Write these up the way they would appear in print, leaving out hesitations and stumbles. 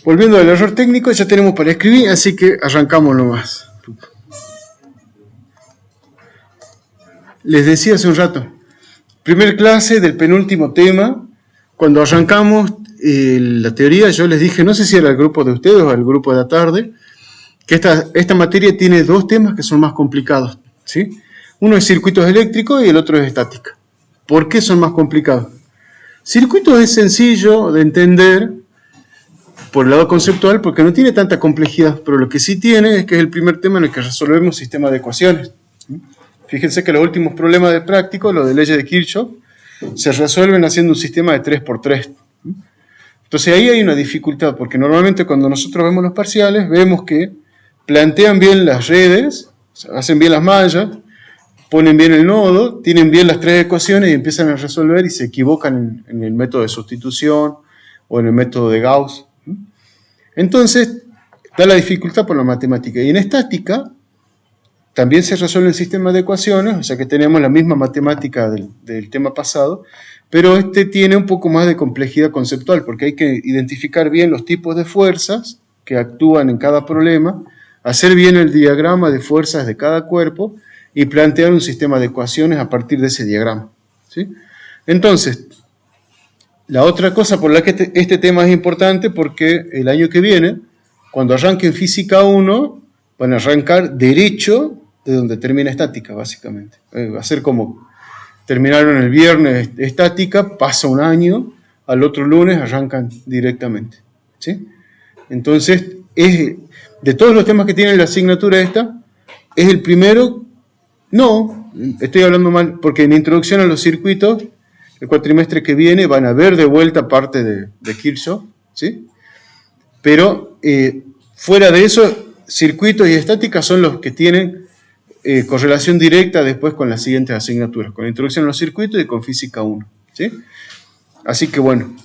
Volviendo al error técnico, ya tenemos para escribir, así que arrancamos nomás. Les decía hace un rato, primer clase del penúltimo tema, cuando arrancamos la teoría, yo les dije, no sé si era el grupo de ustedes o el grupo de la tarde, que esta materia tiene dos temas que son más complicados, ¿sí? Uno es circuitos eléctricos y el otro es estática. ¿Por qué son más complicados? Circuitos es sencillo de entender por el lado conceptual porque no tiene tanta complejidad, pero lo que sí tiene es que es el primer tema en el que resolvemos sistemas de ecuaciones. Fíjense que los últimos problemas de práctico, los de leyes de Kirchhoff, se resuelven haciendo un sistema de 3×3. Entonces ahí hay una dificultad, porque normalmente cuando nosotros vemos los parciales, vemos que plantean bien las redes, o sea, hacen bien las mallas, ponen bien el nodo, tienen bien las tres ecuaciones y empiezan a resolver y se equivocan en el método de sustitución o en el método de Gauss. Entonces, da la dificultad por la matemática. Y en estática también se resuelven sistemas de ecuaciones, o sea que tenemos la misma matemática del tema pasado, pero este tiene un poco más de complejidad conceptual, porque hay que identificar bien los tipos de fuerzas que actúan en cada problema, hacer bien el diagrama de fuerzas de cada cuerpo y plantear un sistema de ecuaciones a partir de ese diagrama, ¿sí? Entonces, la otra cosa por la que este tema es importante, porque el año que viene, cuando arranquen Física 1, van a arrancar derecho de donde termina estática, básicamente. Va a ser como terminaron el viernes estática, pasa un año, al otro lunes arrancan directamente, ¿sí? Entonces, de todos los temas que tiene la asignatura esta, es el primero. No, estoy hablando mal, porque en Introducción a los Circuitos, el cuatrimestre que viene van a ver de vuelta parte de Kirchhoff, ¿sí? Pero fuera de eso, circuitos y estática son los que tienen correlación directa después con las siguientes asignaturas, con Introducción a los Circuitos y con Física 1, ¿sí? Así que bueno,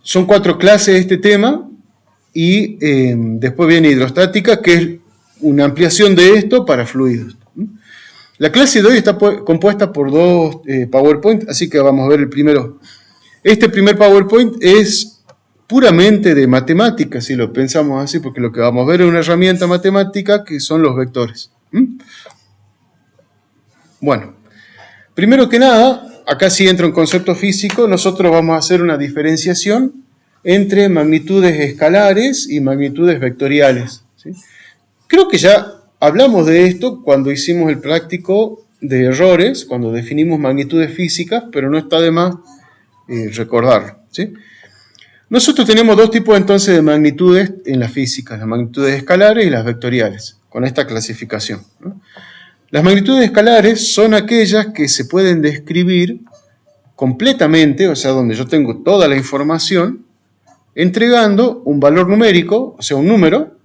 son 4 clases de este tema y después viene hidrostática, que es una ampliación de esto para fluidos. La clase de hoy está compuesta por 2 PowerPoint, así que vamos a ver el primero. Este primer PowerPoint es puramente de matemáticas, si lo pensamos así, porque lo que vamos a ver es una herramienta matemática que son los vectores. Bueno, primero que nada, acá sí entra un concepto físico, nosotros vamos a hacer una diferenciación entre magnitudes escalares y magnitudes vectoriales, ¿sí? Creo que ya hablamos de esto cuando hicimos el práctico de errores, cuando definimos magnitudes físicas, pero no está de más recordarlo, ¿sí? Nosotros tenemos 2 tipos entonces de magnitudes en la física, las magnitudes escalares y las vectoriales, con esta clasificación, ¿no? Las magnitudes escalares son aquellas que se pueden describir completamente, o sea, donde yo tengo toda la información, entregando un valor numérico, o sea, un número,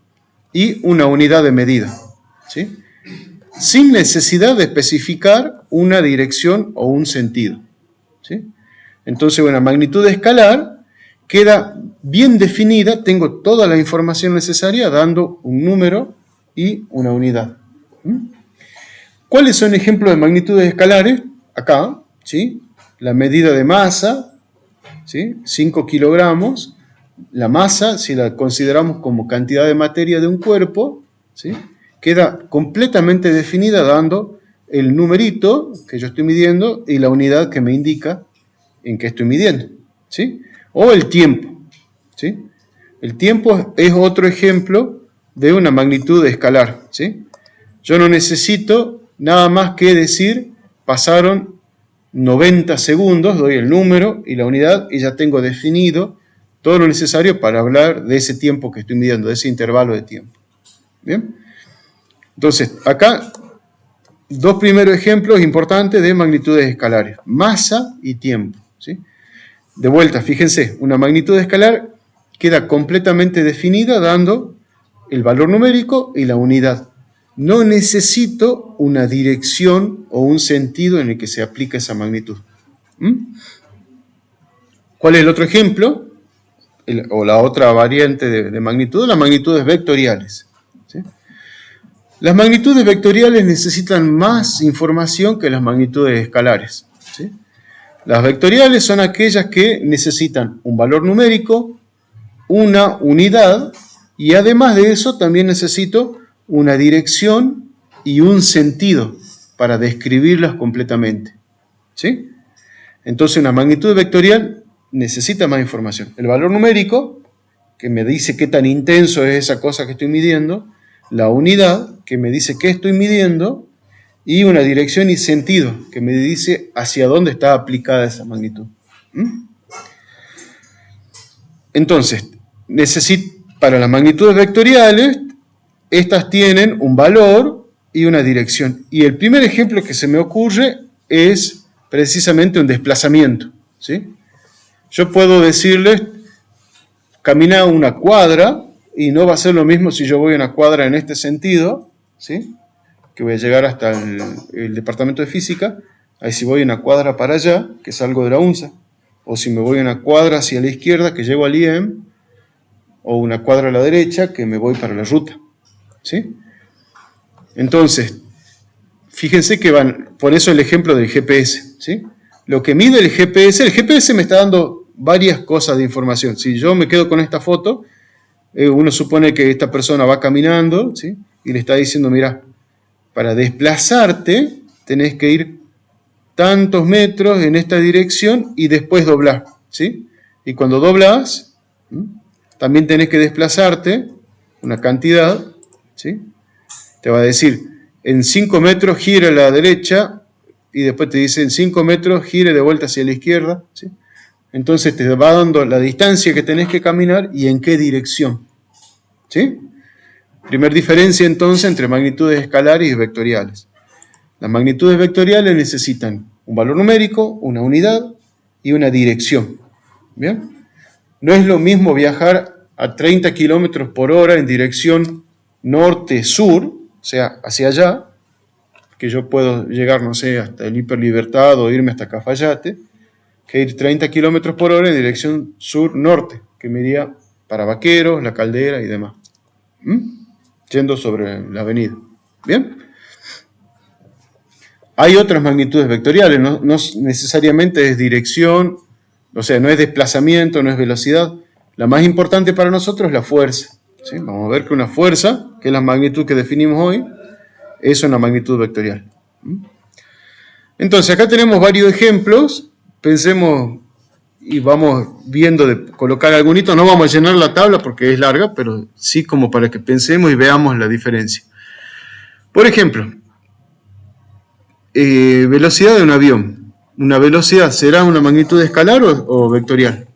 y una unidad de medida, ¿sí? Sin necesidad de especificar una dirección o un sentido, ¿sí? Entonces, una magnitud escalar queda bien definida, tengo toda la información necesaria dando un número y una unidad. ¿Cuáles son ejemplos de magnitudes escalares? Acá, ¿sí? La medida de masa, ¿sí? 5 kilogramos. La masa, si la consideramos como cantidad de materia de un cuerpo, ¿sí? Queda completamente definida dando el numerito que yo estoy midiendo y la unidad que me indica en qué estoy midiendo, ¿sí? O el tiempo, ¿sí? El tiempo es otro ejemplo de una magnitud escalar, ¿sí? Yo no necesito nada más que decir, pasaron 90 segundos, doy el número y la unidad y ya tengo definido todo lo necesario para hablar de ese tiempo que estoy midiendo, de ese intervalo de tiempo. ¿Bien? Entonces, acá, 2 primeros ejemplos importantes de magnitudes escalares, masa y tiempo, ¿sí? De vuelta, fíjense, una magnitud escalar queda completamente definida dando el valor numérico y la unidad. No necesito una dirección o un sentido en el que se aplica esa magnitud. ¿Cuál es el otro ejemplo? O la otra variante de magnitud, las magnitudes vectoriales, ¿sí? Las magnitudes vectoriales necesitan más información que las magnitudes escalares, ¿sí? Las vectoriales son aquellas que necesitan un valor numérico, una unidad, y además de eso también necesito una dirección y un sentido para describirlas completamente. ¿Sí? Entonces una magnitud vectorial necesita más información. El valor numérico, que me dice qué tan intenso es esa cosa que estoy midiendo, la unidad, que me dice qué estoy midiendo, y una dirección y sentido, que me dice hacia dónde está aplicada esa magnitud. Entonces, para las magnitudes vectoriales, estas tienen un valor y una dirección. Y el primer ejemplo que se me ocurre es precisamente un desplazamiento. ¿Sí? Yo puedo decirles, camina una cuadra, y no va a ser lo mismo si yo voy una cuadra en este sentido, ¿sí? Que voy a llegar hasta el departamento de física, ahí si voy una cuadra para allá, que salgo de la UNSA, o si me voy una cuadra hacia la izquierda, que llego al IEM, o una cuadra a la derecha, que me voy para la ruta. ¿Sí? Entonces, fíjense que por eso el ejemplo del GPS. ¿Sí? Lo que mide el GPS me está dando varias cosas de información. Si yo me quedo con esta foto, uno supone que esta persona va caminando, ¿sí? Y le está diciendo, mira, para desplazarte tenés que ir tantos metros en esta dirección y después doblar, ¿sí? Y cuando doblas, también tenés que desplazarte una cantidad, ¿sí? Te va a decir, en 5 metros gire a la derecha, y después te dice, en 5 metros gire de vuelta hacia la izquierda, ¿sí? Entonces te va dando la distancia que tenés que caminar y en qué dirección, ¿sí? Primer diferencia entonces entre magnitudes escalares y vectoriales. Las magnitudes vectoriales necesitan un valor numérico, una unidad y una dirección. ¿Bien? No es lo mismo viajar a 30 kilómetros por hora en dirección norte-sur, o sea, hacia allá, que yo puedo llegar, no sé, hasta el Hiperlibertad o irme hasta Cafayate, que ir 30 kilómetros por hora en dirección sur-norte, que me iría para Vaqueros, La Caldera y demás. Yendo sobre la avenida. ¿Bien? Hay otras magnitudes vectoriales, no necesariamente es dirección, o sea, no es desplazamiento, no es velocidad. La más importante para nosotros es la fuerza. ¿Sí? Vamos a ver que una fuerza, que es la magnitud que definimos hoy, es una magnitud vectorial. Entonces, acá tenemos varios ejemplos. Pensemos y vamos viendo de colocar algunos. No vamos a llenar la tabla porque es larga, pero sí como para que pensemos y veamos la diferencia. Por ejemplo, velocidad de un avión. ¿Una velocidad será una magnitud escalar o vectorial?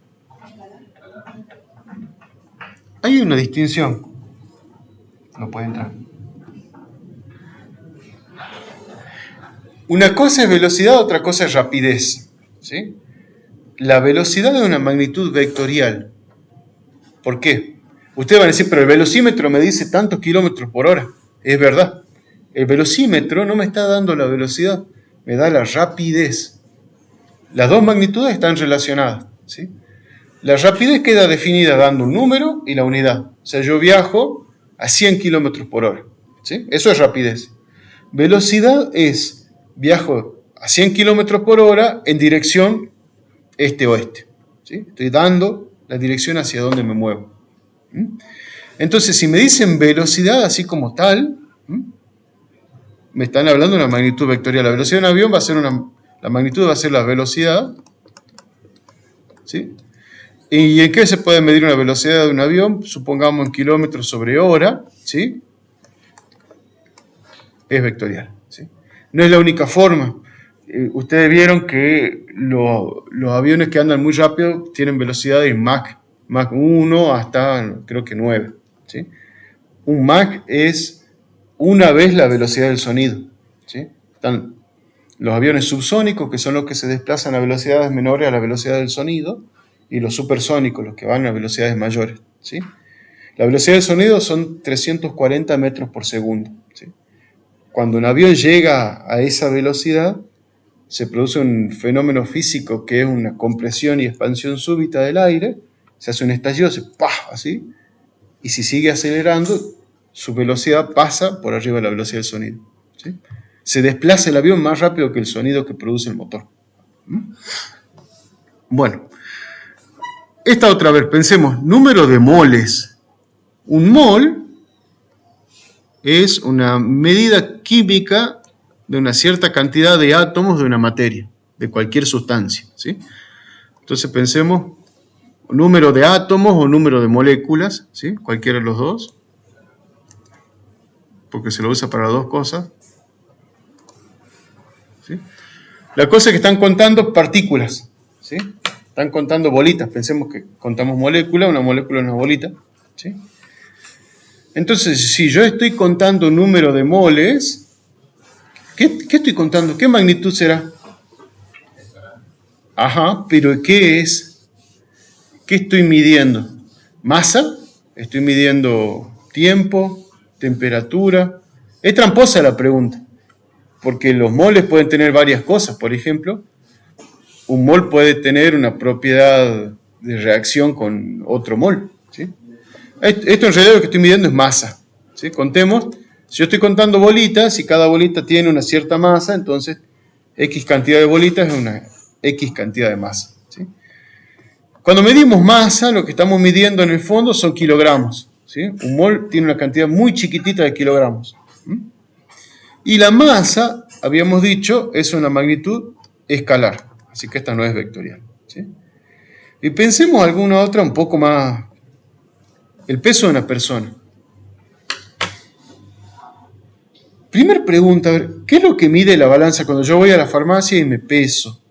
Hay una distinción. No puede entrar. Una cosa es velocidad, otra cosa es rapidez. ¿Sí? La velocidad es una magnitud vectorial. ¿Por qué? Ustedes van a decir, pero el velocímetro me dice tantos kilómetros por hora. Es verdad. El velocímetro no me está dando la velocidad, me da la rapidez. Las dos magnitudes están relacionadas. ¿Sí? La rapidez queda definida dando un número y la unidad. O sea, yo viajo a 100 kilómetros por hora. ¿Sí? Eso es rapidez. Velocidad es, viajo a 100 kilómetros por hora en dirección este-oeste. ¿Sí? Estoy dando la dirección hacia donde me muevo. Entonces, si me dicen velocidad así como tal, me están hablando de una magnitud vectorial. La velocidad de un avión va a ser la magnitud va a ser la velocidad. ¿Sí? ¿Y en qué se puede medir una velocidad de un avión? Supongamos en kilómetros sobre hora. ¿Sí? Es vectorial. ¿Sí? No es la única forma. Ustedes vieron que los aviones que andan muy rápido tienen velocidades Mach 1 hasta creo que 9. ¿Sí? Un Mach es una vez la velocidad del sonido. ¿Sí? Están los aviones subsónicos, que son los que se desplazan a velocidades menores a la velocidad del sonido, y los supersónicos, los que van a velocidades mayores. ¿Sí? La velocidad del sonido son 340 metros por segundo. ¿Sí? Cuando un avión llega a esa velocidad, se produce un fenómeno físico que es una compresión y expansión súbita del aire, se hace un estallido, así, y si sigue acelerando, su velocidad pasa por arriba de la velocidad del sonido. ¿Sí? Se desplaza el avión más rápido que el sonido que produce el motor. Bueno, Esta otra vez, pensemos, número de moles. Un mol es una medida química de una cierta cantidad de átomos de una materia, de cualquier sustancia, ¿sí? Entonces pensemos, número de átomos o número de moléculas, ¿sí? Cualquiera de los dos, porque se lo usa para las dos cosas, ¿sí? La cosa es que están contando partículas, ¿sí? Están contando bolitas, pensemos que contamos molécula, una molécula es una bolita, ¿sí? Entonces, si yo estoy contando un número de moles, ¿qué estoy contando? ¿Qué magnitud será? Ajá, pero ¿qué es? ¿Qué estoy midiendo? ¿Masa? ¿Estoy midiendo tiempo? ¿Temperatura? Es tramposa la pregunta, porque los moles pueden tener varias cosas. Por ejemplo, un mol puede tener una propiedad de reacción con otro mol, ¿sí? Esto en realidad lo que estoy midiendo es masa, ¿sí? Contemos, si yo estoy contando bolitas y cada bolita tiene una cierta masa, entonces X cantidad de bolitas es una X cantidad de masa, ¿sí? Cuando medimos masa, lo que estamos midiendo en el fondo son kilogramos, ¿sí? Un mol tiene una cantidad muy chiquitita de kilogramos. Y la masa, habíamos dicho, es una magnitud escalar, así que esta no es vectorial, ¿sí? Y pensemos alguna otra un poco más. El peso de una persona. Primera pregunta, a ver, ¿qué es lo que mide la balanza cuando yo voy a la farmacia y me peso?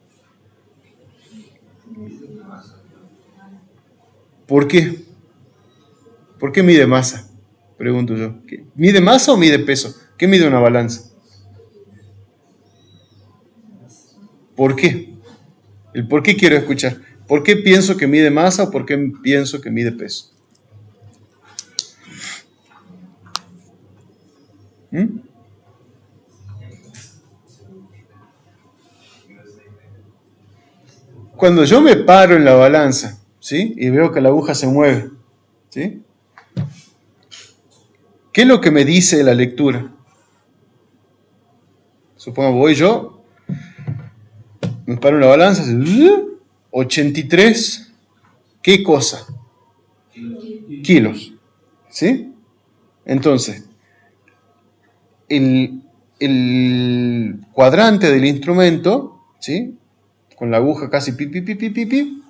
¿Por qué? ¿Por qué mide masa? Pregunto yo. ¿Mide masa o mide peso? ¿Qué mide una balanza? ¿Por qué? El por qué quiero escuchar. ¿Por qué pienso que mide masa o por qué pienso que mide peso? Cuando yo me paro en la balanza, ¿sí? Y veo que la aguja se mueve, ¿sí? ¿Qué es lo que me dice la lectura? Supongo voy yo, me paro en la balanza, 83, ¿qué cosa? Kilos, ¿sí? Entonces, el cuadrante del instrumento, ¿sí? Con la aguja casi pi, pi, pi, pi, pi, pi,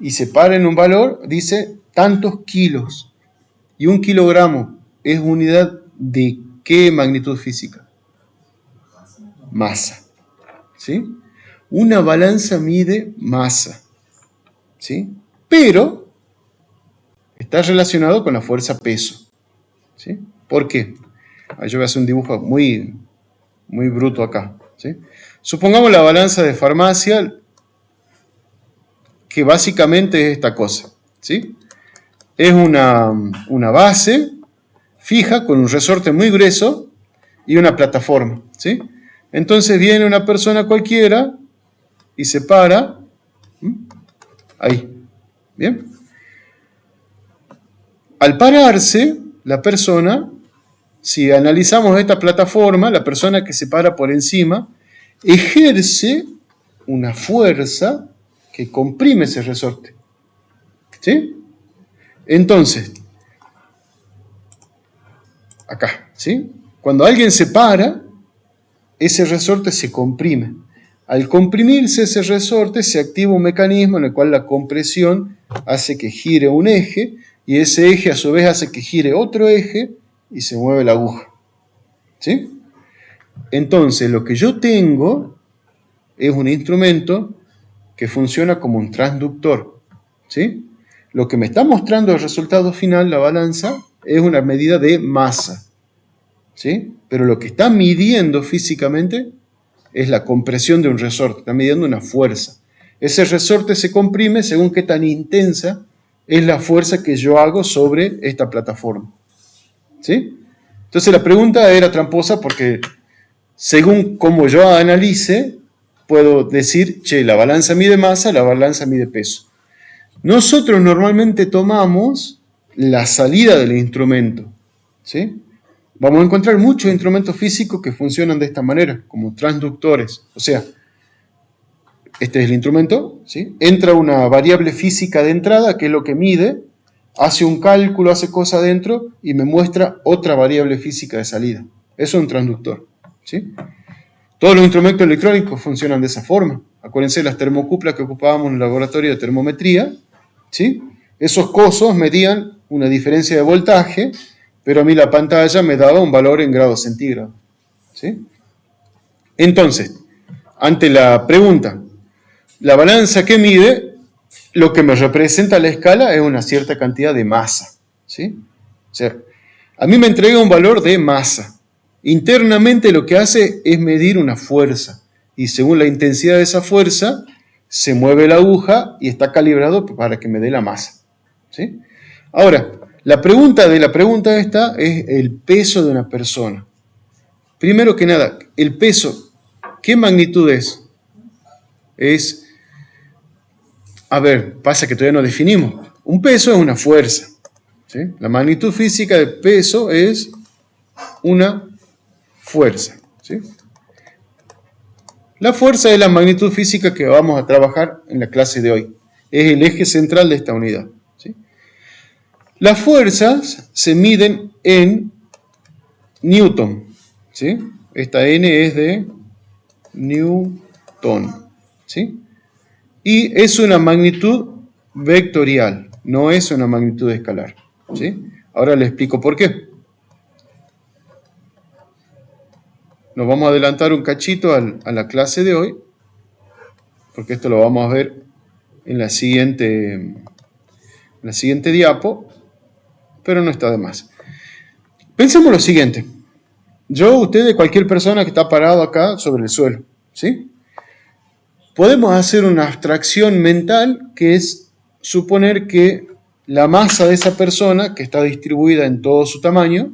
y se para en un valor, dice tantos kilos. Y un kilogramo es unidad de ¿qué magnitud física? Masa, ¿sí? Una balanza mide masa, ¿sí? Pero está relacionado con la fuerza peso, ¿sí? ¿Por qué? Yo voy a hacer un dibujo muy bruto acá, ¿sí? Supongamos la balanza de farmacia, que básicamente es esta cosa, ¿sí? Es una base fija con un resorte muy grueso y una plataforma, ¿sí? Entonces viene una persona cualquiera y se para ahí, ¿bien? Al pararse, la persona, si analizamos esta plataforma, la persona que se para por encima ejerce una fuerza que comprime ese resorte, ¿sí? Entonces, acá, ¿sí? Cuando alguien se para, ese resorte se comprime. Al comprimirse ese resorte, se activa un mecanismo en el cual la compresión hace que gire un eje, y ese eje a su vez hace que gire otro eje, y se mueve la aguja, ¿sí? Entonces, lo que yo tengo es un instrumento que funciona como un transductor, ¿sí? Lo que me está mostrando el resultado final, la balanza, es una medida de masa, ¿sí? Pero lo que está midiendo físicamente es la compresión de un resorte, está midiendo una fuerza. Ese resorte se comprime según qué tan intensa es la fuerza que yo hago sobre esta plataforma, ¿sí? Entonces la pregunta era tramposa porque según cómo yo analice, puedo decir, che, la balanza mide masa, la balanza mide peso. Nosotros normalmente tomamos la salida del instrumento, ¿sí? Vamos a encontrar muchos instrumentos físicos que funcionan de esta manera, como transductores. O sea, este es el instrumento, ¿sí? Entra una variable física de entrada, que es lo que mide, hace un cálculo, hace cosas adentro y me muestra otra variable física de salida. Eso es un transductor, ¿sí? Todos los instrumentos electrónicos funcionan de esa forma. Acuérdense las termocuplas que ocupábamos en el laboratorio de termometría, ¿sí? Esos cosos medían una diferencia de voltaje, pero a mí la pantalla me daba un valor en grados centígrados, ¿sí? Entonces, ante la pregunta, la balanza que mide, lo que me representa la escala es una cierta cantidad de masa, ¿sí? O sea, a mí me entrega un valor de masa. Internamente lo que hace es medir una fuerza, y según la intensidad de esa fuerza, se mueve la aguja y está calibrado para que me dé la masa, ¿sí? Ahora, la pregunta esta es el peso de una persona. Primero que nada, el peso, ¿qué magnitud es? Pasa que todavía no definimos. Un peso es una fuerza, ¿sí? La magnitud física del peso es una fuerza, ¿sí? La fuerza es la magnitud física que vamos a trabajar en la clase de hoy. Es el eje central de esta unidad, ¿sí? Las fuerzas se miden en Newton, ¿sí? Esta N es de Newton, ¿sí? Y es una magnitud vectorial, no es una magnitud escalar, ¿sí? Ahora le explico por qué. Nos vamos a adelantar un cachito a la clase de hoy, porque esto lo vamos a ver en la siguiente diapo, pero no está de más. Pensemos lo siguiente. Ustedes, cualquier persona que está parado acá sobre el suelo, ¿sí? Podemos hacer una abstracción mental que es suponer que la masa de esa persona, que está distribuida en todo su tamaño,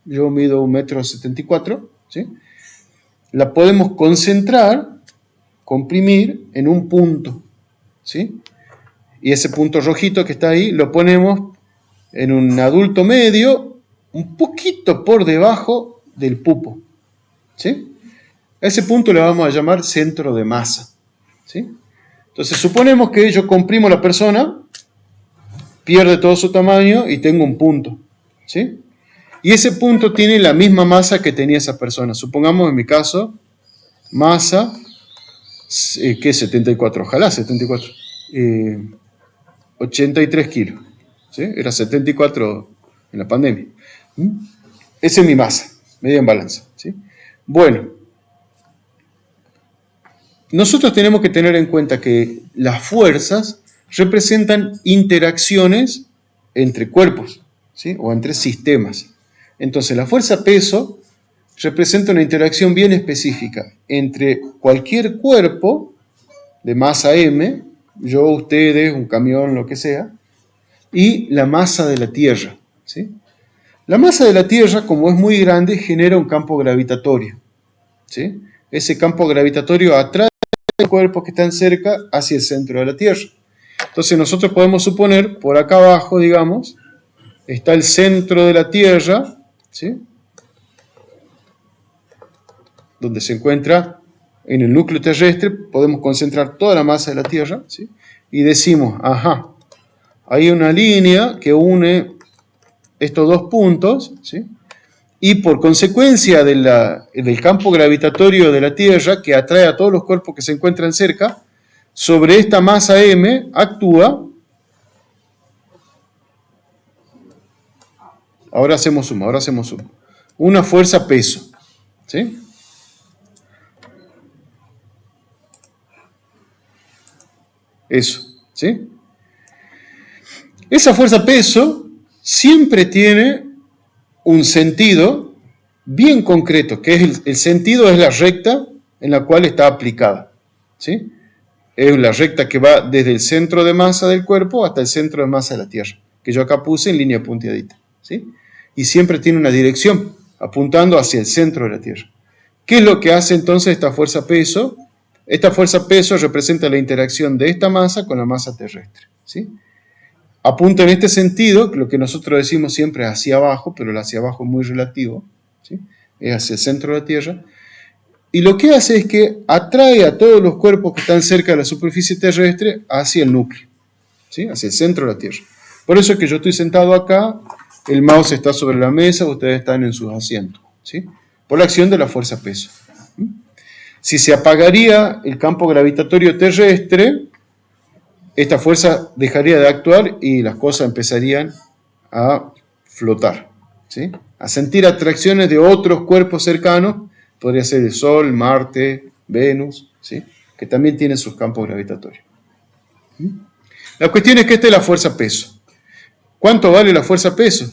yo mido 1,74 m, ¿sí? La podemos concentrar, comprimir en un punto, ¿sí? Y ese punto rojito que está ahí lo ponemos en un adulto medio, un poquito por debajo del pupo, ¿sí? A ese punto le vamos a llamar centro de masa, ¿sí? Entonces suponemos que yo comprimo la persona, pierde todo su tamaño y tengo un punto, ¿sí? Y ese punto tiene la misma masa que tenía esa persona. Supongamos en mi caso, masa, ¿qué es 74? Ojalá 74. 83 kilos, ¿sí? Era 74 en la pandemia. Esa es mi masa, medida en balanza, ¿sí? Bueno, nosotros tenemos que tener en cuenta que las fuerzas representan interacciones entre cuerpos, ¿sí? O entre sistemas. Entonces, la fuerza-peso representa una interacción bien específica entre cualquier cuerpo de masa m, yo, ustedes, un camión, lo que sea, y la masa de la Tierra, ¿sí? La masa de la Tierra, como es muy grande, genera un campo gravitatorio, ¿sí? Ese campo gravitatorio atrae los cuerpos que están cerca hacia el centro de la Tierra. Entonces nosotros podemos suponer, por acá abajo, digamos, está el centro de la Tierra, ¿sí? Donde se encuentra en el núcleo terrestre, podemos concentrar toda la masa de la Tierra, ¿sí? Y decimos, ajá, hay una línea que une estos dos puntos, ¿sí? Y por consecuencia del campo gravitatorio de la Tierra, que atrae a todos los cuerpos que se encuentran cerca, sobre esta masa M actúa, ahora hacemos suma, una fuerza peso, ¿sí? Eso, ¿sí? Esa fuerza peso siempre tiene un sentido bien concreto, que es el sentido es la recta en la cual está aplicada, ¿sí? Es la recta que va desde el centro de masa del cuerpo hasta el centro de masa de la Tierra, que yo acá puse en línea punteadita, ¿sí? Y siempre tiene una dirección, apuntando hacia el centro de la Tierra. ¿Qué es lo que hace entonces esta fuerza peso? Esta fuerza peso representa la interacción de esta masa con la masa terrestre, ¿sí? Apunta en este sentido, lo que nosotros decimos siempre es hacia abajo, pero el hacia abajo es muy relativo, ¿sí? Es hacia el centro de la Tierra. y lo que hace es que atrae a todos los cuerpos que están cerca de la superficie terrestre hacia el núcleo, ¿sí? Hacia el centro de la Tierra. Por eso es que yo estoy sentado acá, el mouse está sobre la mesa, ustedes están en sus asientos, ¿sí? Por la acción de la fuerza-peso. Si se apagaría el campo gravitatorio terrestre, esta fuerza dejaría de actuar y las cosas empezarían a flotar, ¿sí? A sentir atracciones de otros cuerpos cercanos, podría ser el Sol, Marte, Venus, ¿sí? Que también tienen sus campos gravitatorios. La cuestión es que esta es la fuerza-peso. ¿Cuánto vale la fuerza-peso?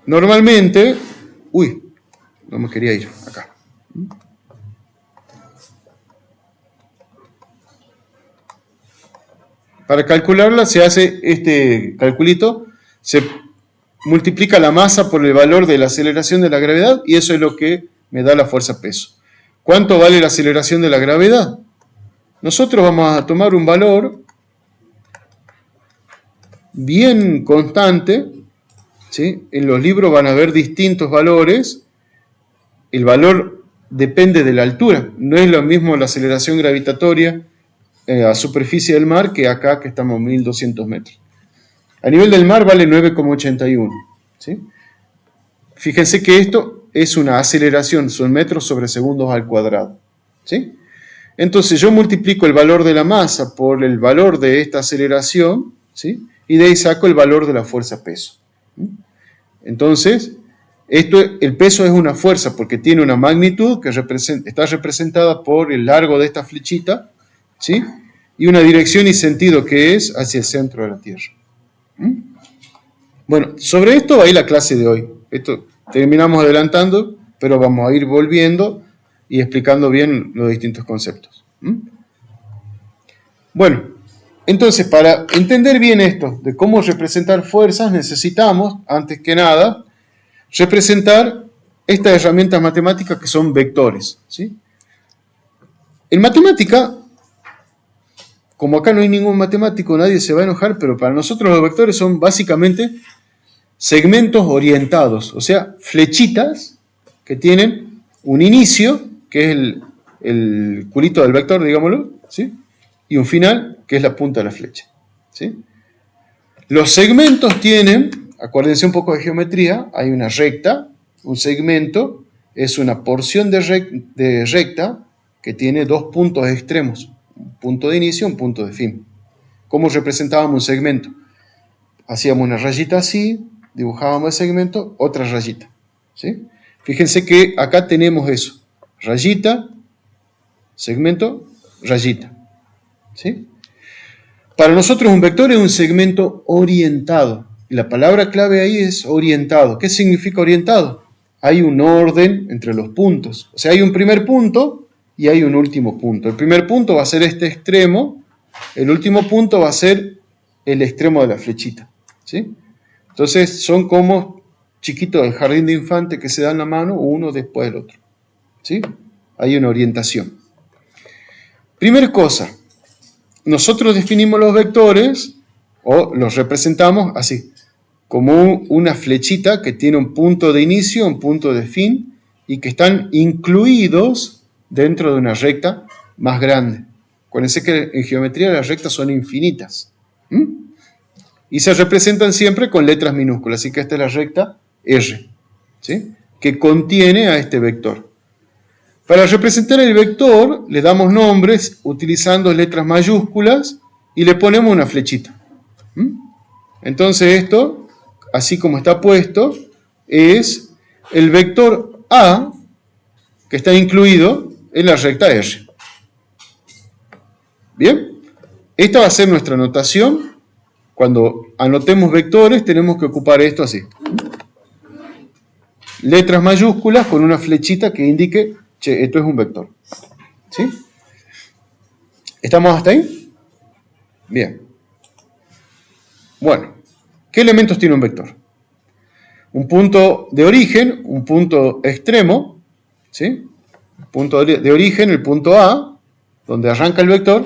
Normalmente, no me quería ir acá. Para calcularla se hace este calculito, se multiplica la masa por el valor de la aceleración de la gravedad y eso es lo que me da la fuerza-peso. ¿Cuánto vale la aceleración de la gravedad? Nosotros vamos a tomar un valor bien constante, ¿sí? En los libros van a haber distintos valores. El valor depende de la altura. No es lo mismo la aceleración gravitatoria a superficie del mar que acá que estamos a 1200 metros. A nivel del mar vale 9,81. ¿Sí? Fíjense que esto es una aceleración, son metros sobre segundos al cuadrado. ¿Sí? Entonces yo multiplico el valor de la masa por el valor de esta aceleración, ¿sí? Y de ahí saco el valor de la fuerza-peso. Entonces, el peso es una fuerza porque tiene una magnitud que está representada por el largo de esta flechita, ¿sí? Y una dirección y sentido que es hacia el centro de la Tierra. Bueno, sobre esto va a ir la clase de hoy. Esto terminamos adelantando, pero vamos a ir volviendo y explicando bien los distintos conceptos. Bueno, entonces para entender bien esto de cómo representar fuerzas necesitamos, antes que nada, representar estas herramientas matemáticas que son vectores, ¿sí? En matemática, como acá no hay ningún matemático, nadie se va a enojar, pero para nosotros los vectores son básicamente segmentos orientados, o sea, flechitas que tienen un inicio, que es el culito del vector, digámoslo, ¿sí? Y un final, que es la punta de la flecha, ¿sí? Los segmentos tienen, acuérdense un poco de geometría, hay una recta, un segmento es una porción de recta que tiene dos puntos extremos, un punto de inicio y un punto de fin. ¿Cómo representábamos un segmento? Hacíamos una rayita así, dibujábamos el segmento, otra rayita, ¿sí? Fíjense que acá tenemos eso, rayita, segmento, rayita, ¿sí? Para nosotros un vector es un segmento orientado, y la palabra clave ahí es orientado. ¿Qué significa orientado? Hay un orden entre los puntos, o sea, hay un primer punto y hay un último punto. El primer punto va a ser este extremo, el último punto va a ser el extremo de la flechita, ¿sí? Entonces son como chiquitos del jardín de infantes que se dan la mano uno después del otro, ¿sí? Hay una orientación. Primera cosa, nosotros definimos los vectores o los representamos así, como una flechita que tiene un punto de inicio, un punto de fin y que están incluidos dentro de una recta más grande. Acuérdense que en geometría las rectas son infinitas. Y se representan siempre con letras minúsculas, así que esta es la recta R, ¿sí? Que contiene a este vector. Para representar el vector le damos nombres utilizando letras mayúsculas y le ponemos una flechita. Entonces esto, así como está puesto, es el vector A que está incluido en la recta R. ¿Bien? Esta va a ser nuestra notación. Cuando anotemos vectores tenemos que ocupar esto así. Letras mayúsculas con una flechita que indique, che, esto es un vector. ¿Sí? ¿Estamos hasta ahí? Bien. Bueno, ¿qué elementos tiene un vector? Un punto de origen, un punto extremo, ¿sí? Punto de origen, el punto A, donde arranca el vector.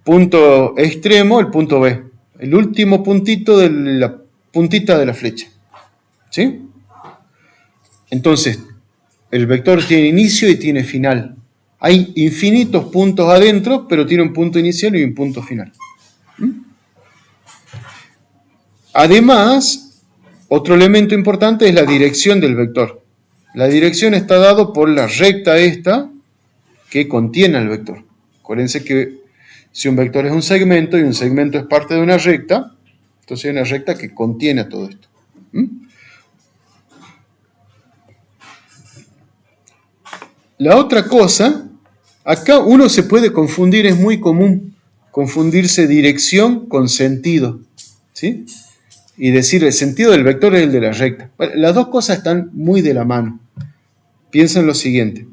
Punto extremo, el punto B. El último puntito de la puntita de la flecha. ¿Sí? Entonces, el vector tiene inicio y tiene final. Hay infinitos puntos adentro, pero tiene un punto inicial y un punto final. Además, otro elemento importante es la dirección del vector. La dirección está dada por la recta esta que contiene al vector. Acuérdense que si un vector es un segmento y un segmento es parte de una recta, entonces hay una recta que contiene a todo esto. La otra cosa, acá uno se puede confundir, es muy común confundirse dirección con sentido, ¿sí? Y decir el sentido del vector es el de la recta. Bueno, las dos cosas están muy de la mano. Piensa en lo siguiente.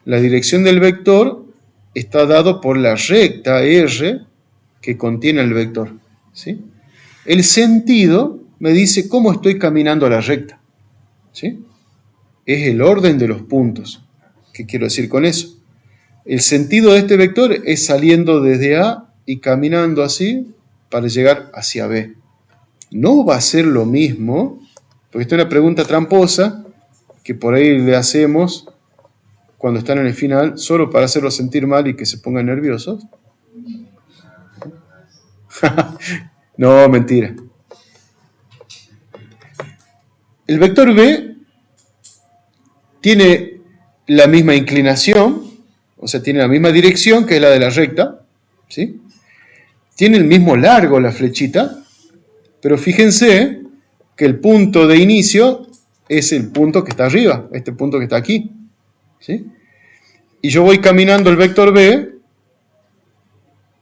La dirección del vector está dado por la recta R que contiene el vector, ¿sí? El sentido me dice cómo estoy caminando a la recta, ¿sí? Es el orden de los puntos. ¿Qué quiero decir con eso? El sentido de este vector es saliendo desde A y caminando así para llegar hacia B. No va a ser lo mismo, porque esta es una pregunta tramposa que por ahí le hacemos cuando están en el final, solo para hacerlos sentir mal y que se pongan nerviosos. No, mentira. El vector B tiene la misma inclinación, o sea, tiene la misma dirección que es la de la recta, ¿sí? Tiene el mismo largo la flechita, pero fíjense que el punto de inicio es el punto que está arriba, este punto que está aquí, ¿sí? Y yo voy caminando el vector B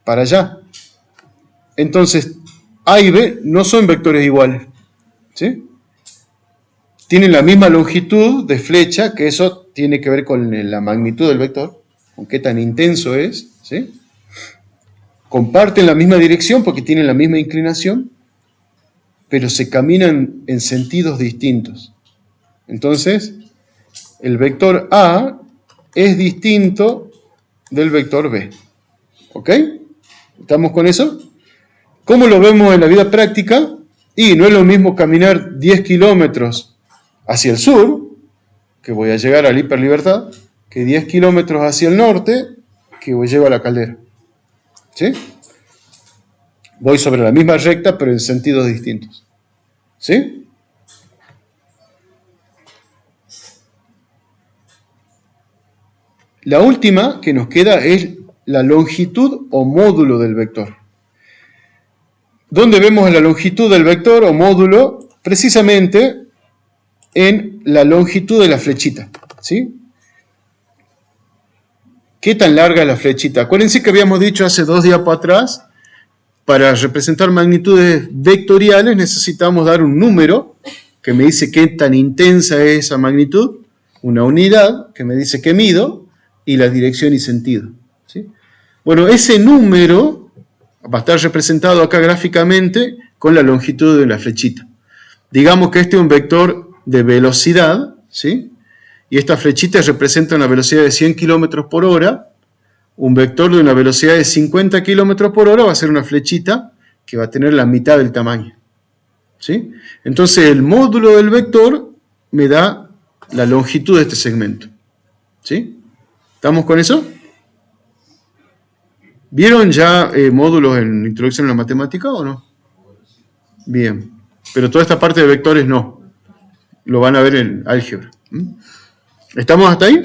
para allá. Entonces, A y B no son vectores iguales, ¿sí? Tienen la misma longitud de flecha, que eso tiene que ver con la magnitud del vector, con qué tan intenso es, ¿sí? Comparten la misma dirección porque tienen la misma inclinación, pero se caminan en sentidos distintos. Entonces, el vector A es distinto del vector B. ¿Ok? ¿Estamos con eso? ¿Cómo lo vemos en la vida práctica? Y no es lo mismo caminar 10 kilómetros hacia el sur, que voy a llegar a la Hiperlibertad, que 10 kilómetros hacia el norte, que llego a la Caldera. ¿Sí? Voy sobre la misma recta, pero en sentidos distintos. ¿Sí? La última que nos queda es la longitud o módulo del vector. ¿Dónde vemos la longitud del vector o módulo? Precisamente en la longitud de la flechita, ¿sí? ¿Qué tan larga es la flechita? Acuérdense que habíamos dicho hace 2 diapos atrás, para representar magnitudes vectoriales necesitamos dar un número que me dice qué tan intensa es esa magnitud, una unidad que me dice qué mido, y la dirección y sentido, ¿sí? Bueno, ese número va a estar representado acá gráficamente con la longitud de la flechita. Digamos que este es un vector de velocidad, ¿sí? Y esta flechita representa una velocidad de 100 km por hora. Un vector de una velocidad de 50 km por hora va a ser una flechita que va a tener la mitad del tamaño, ¿sí? Entonces el módulo del vector me da la longitud de este segmento, ¿sí? ¿Estamos con eso? ¿Vieron ya módulos en Introducción a la Matemática o no? Bien, pero toda esta parte de vectores no. Lo van a ver en álgebra. ¿Estamos hasta ahí?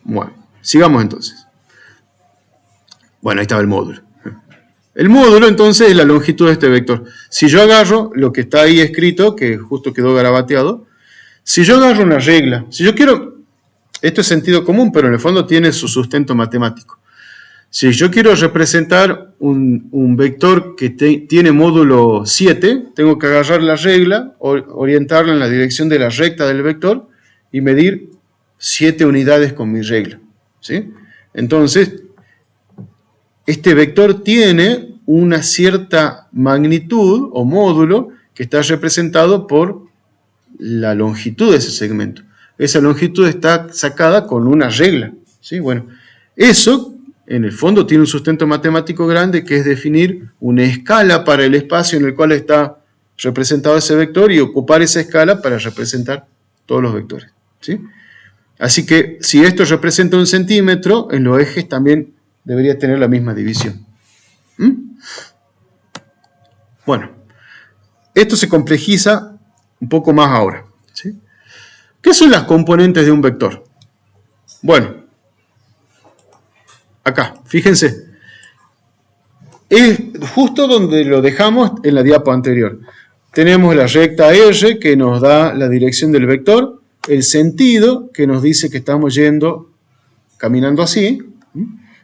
Bueno, sigamos entonces. Bueno, ahí estaba el módulo. El módulo entonces es la longitud de este vector. Si yo agarro lo que está ahí escrito, que justo quedó garabateado, si yo agarro una regla, si yo quiero, esto es sentido común, pero en el fondo tiene su sustento matemático. Si yo quiero representar un vector que tiene módulo 7, tengo que agarrar la regla, orientarla en la dirección de la recta del vector y medir 7 unidades con mi regla, ¿sí? Entonces, este vector tiene una cierta magnitud o módulo que está representado por la longitud de ese segmento. Esa longitud está sacada con una regla, ¿sí? Bueno, eso en el fondo tiene un sustento matemático grande que es definir una escala para el espacio en el cual está representado ese vector y ocupar esa escala para representar todos los vectores, ¿sí? Así que si esto representa 1 centímetro, en los ejes también debería tener la misma división. Bueno, esto se complejiza un poco más ahora, ¿sí? ¿Qué son las componentes de un vector? Bueno, acá, fíjense, es justo donde lo dejamos en la diapo anterior. Tenemos la recta R que nos da la dirección del vector, el sentido que nos dice que estamos yendo caminando así,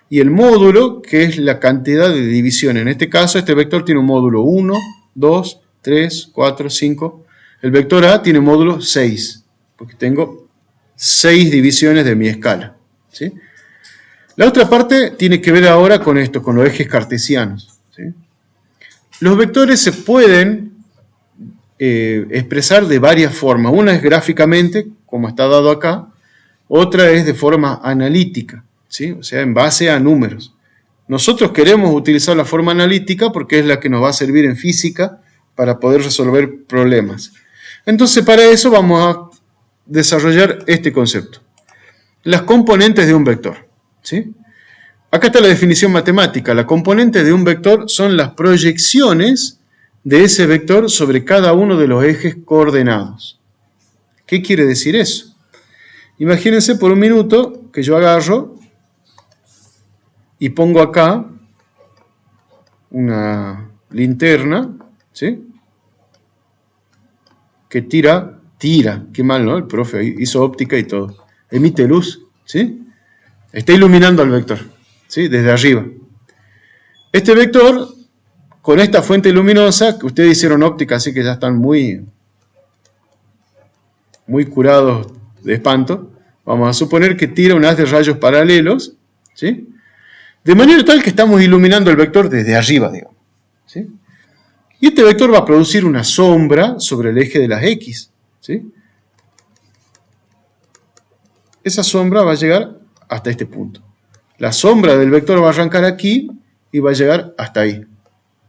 y el módulo que es la cantidad de divisiones. En este caso este vector tiene un módulo 1, 2, 3, 4, 5. El vector A tiene módulo 6, porque tengo 6 divisiones de mi escala, ¿sí? La otra parte tiene que ver ahora con esto, con los ejes cartesianos, ¿sí? Los vectores se pueden expresar de varias formas. Una es gráficamente, como está dado acá. Otra es de forma analítica, ¿sí? O sea, en base a números. Nosotros queremos utilizar la forma analítica porque es la que nos va a servir en física para poder resolver problemas. Entonces, para eso vamos a desarrollar este concepto. Las componentes de un vector, ¿sí? Acá está la definición matemática. La componente de un vector son las proyecciones de ese vector sobre cada uno de los ejes coordenados. ¿Qué quiere decir eso? Imagínense por un minuto que yo agarro y pongo acá una linterna, ¿sí? Que tira, qué mal, ¿no? El profe hizo óptica y todo. Emite luz, ¿sí? Está iluminando al vector, ¿sí? Desde arriba. Este vector, con esta fuente luminosa, que ustedes hicieron óptica, así que ya están muy curados de espanto, vamos a suponer que tira un haz de rayos paralelos, ¿sí? De manera tal que estamos iluminando el vector desde arriba, digamos, ¿sí? Y este vector va a producir una sombra sobre el eje de las X, ¿sí? Esa sombra va a llegar hasta este punto. La sombra del vector va a arrancar aquí y va a llegar hasta ahí,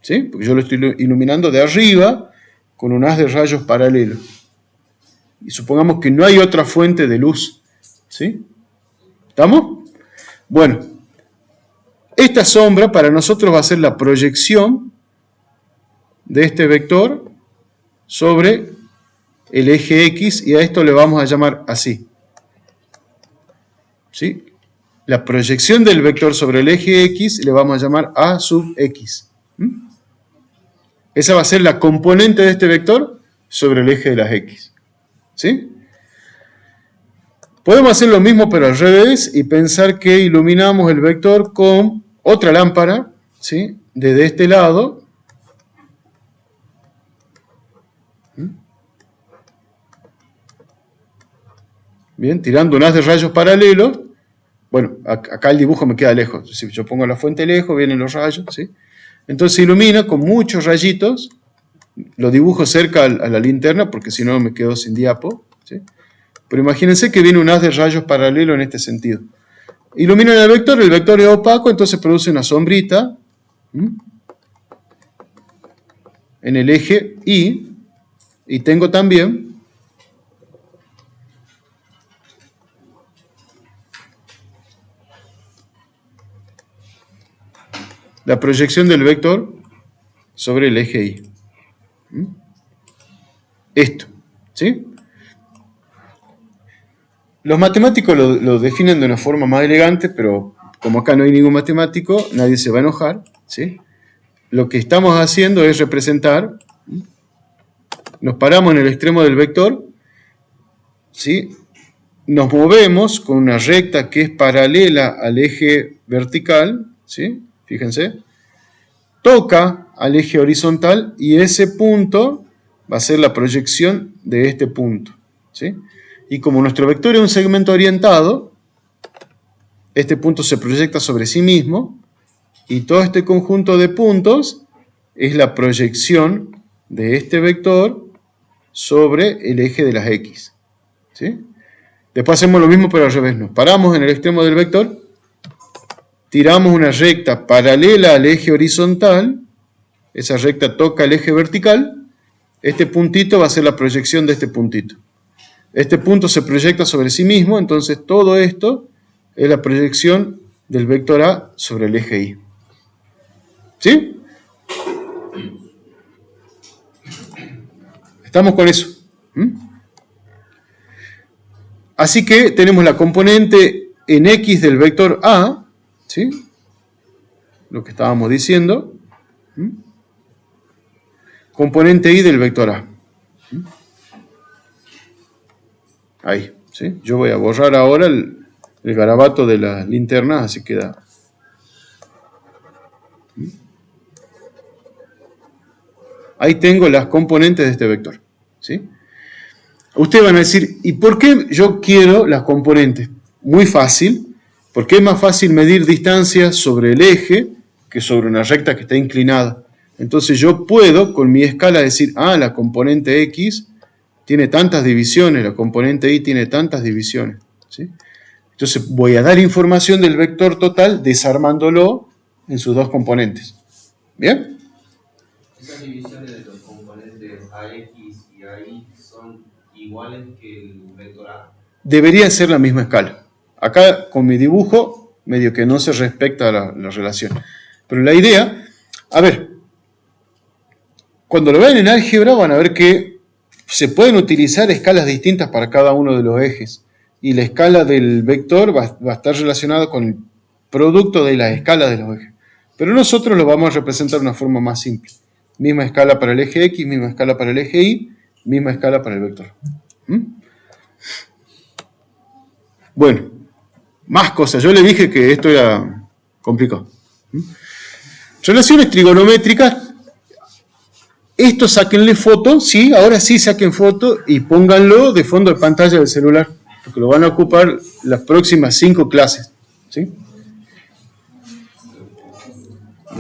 ¿sí? Porque yo lo estoy iluminando de arriba con un haz de rayos paralelo. Y supongamos que no hay otra fuente de luz, ¿sí? ¿Estamos? Bueno, esta sombra para nosotros va a ser la proyección de este vector sobre el eje X, y a esto le vamos a llamar así, ¿sí? La proyección del vector sobre el eje X le vamos a llamar A sub X. Esa va a ser la componente de este vector sobre el eje de las X, ¿sí? Podemos hacer lo mismo pero al revés y pensar que iluminamos el vector con otra lámpara, ¿sí? Desde este lado. Bien, tirando un haz de rayos paralelos. Bueno, acá el dibujo me queda lejos. Si yo pongo la fuente lejos, vienen los rayos, ¿sí? Entonces se ilumina con muchos rayitos. Lo dibujo cerca a la linterna porque si no me quedo sin diapo, ¿sí? Pero imagínense que viene un haz de rayos paralelo en este sentido. Iluminan el vector es opaco, entonces produce una sombrita en el eje Y. Y tengo también la proyección del vector sobre el eje Y. Esto, ¿sí? Los matemáticos lo definen de una forma más elegante, pero como acá no hay ningún matemático, nadie se va a enojar, ¿sí? Lo que estamos haciendo es representar, nos paramos en el extremo del vector, ¿sí? Nos movemos con una recta que es paralela al eje vertical, ¿sí? Fíjense, toca al eje horizontal y ese punto va a ser la proyección de este punto, ¿sí? Y como nuestro vector es un segmento orientado, este punto se proyecta sobre sí mismo y todo este conjunto de puntos es la proyección de este vector sobre el eje de las X, ¿sí? Después hacemos lo mismo pero al revés. Nos paramos en el extremo del vector, tiramos una recta paralela al eje horizontal, esa recta toca el eje vertical, este puntito va a ser la proyección de este puntito. Este punto se proyecta sobre sí mismo, entonces todo esto es la proyección del vector A sobre el eje Y. ¿Sí? ¿Estamos con eso? Así que tenemos la componente en X del vector A, ¿sí? Lo que estábamos diciendo. Componente Y del vector A. Ahí, ¿sí? Yo voy a borrar ahora el garabato de las linternas, así queda. Ahí tengo las componentes de este vector, ¿sí? Ustedes van a decir, ¿y por qué yo quiero las componentes? Muy fácil, porque es más fácil medir distancias sobre el eje que sobre una recta que está inclinada. Entonces yo puedo, con mi escala, decir, la componente X tiene tantas divisiones, la componente Y tiene tantas divisiones, ¿sí? Entonces voy a dar información del vector total desarmándolo en sus dos componentes. ¿Bien? ¿Esas divisiones de los componentes AX y AY son iguales que el vector A? Debería ser la misma escala. Acá con mi dibujo, medio que no se respecta la relación. Pero la idea, a ver, cuando lo vean en álgebra van a ver que se pueden utilizar escalas distintas para cada uno de los ejes. Y la escala del vector va a estar relacionada con el producto de las escalas de los ejes. Pero nosotros lo vamos a representar de una forma más simple. Misma escala para el eje X, misma escala para el eje Y, misma escala para el vector. Bueno, más cosas. Yo le dije que esto era complicado. Relaciones trigonométricas. Esto sáquenle foto, sí, ahora sí saquen foto y pónganlo de fondo de pantalla del celular, porque lo van a ocupar las próximas 5 clases, ¿sí?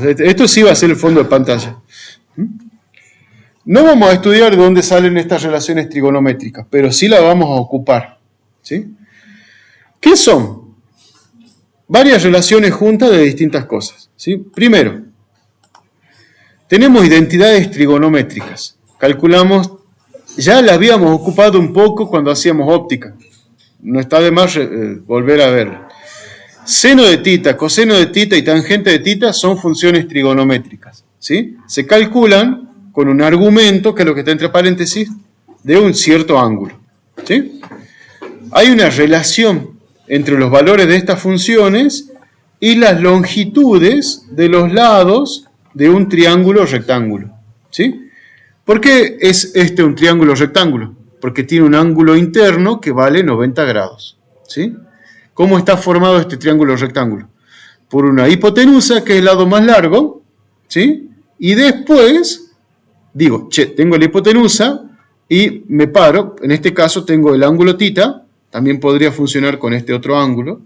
Esto sí va a ser el fondo de pantalla. No vamos a estudiar de dónde salen estas relaciones trigonométricas, pero sí la vamos a ocupar, ¿sí? ¿Qué son? Varias relaciones juntas de distintas cosas, ¿sí? Primero, tenemos identidades trigonométricas. Calculamos, ya la habíamos ocupado un poco cuando hacíamos óptica. No está de más volver a verla. Seno de tita, coseno de tita y tangente de tita son funciones trigonométricas, ¿sí? Se calculan con un argumento, que es lo que está entre paréntesis, de un cierto ángulo, ¿sí? Hay una relación entre los valores de estas funciones y las longitudes de los lados de un triángulo rectángulo, ¿sí? ¿Por qué es este un triángulo rectángulo? Porque tiene un ángulo interno que vale 90 grados, ¿sí? ¿Cómo está formado este triángulo rectángulo? Por una hipotenusa, que es el lado más largo, ¿sí? Y después, digo, tengo la hipotenusa y me paro, en este caso tengo el ángulo tita, también podría funcionar con este otro ángulo,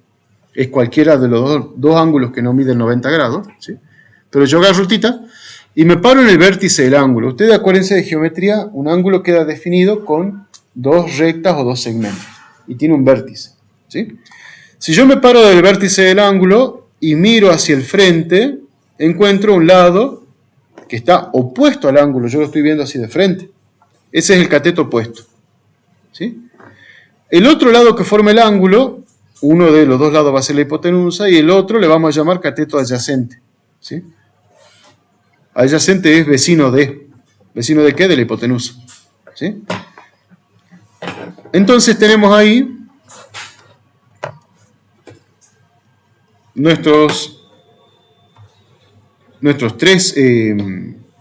es cualquiera de los dos ángulos que no miden 90 grados, ¿sí? Pero yo agarro tita y me paro en el vértice del ángulo. Ustedes acuérdense de geometría, un ángulo queda definido con dos rectas o dos segmentos y tiene un vértice, ¿sí? Si yo me paro del vértice del ángulo y miro hacia el frente, encuentro un lado que está opuesto al ángulo, yo lo estoy viendo así de frente. Ese es el cateto opuesto, ¿sí? El otro lado que forma el ángulo, uno de los dos lados va a ser la hipotenusa y el otro le vamos a llamar cateto adyacente, ¿sí? Adyacente es vecino de. ¿Vecino de qué? De la hipotenusa, ¿sí? Entonces tenemos ahí nuestros tres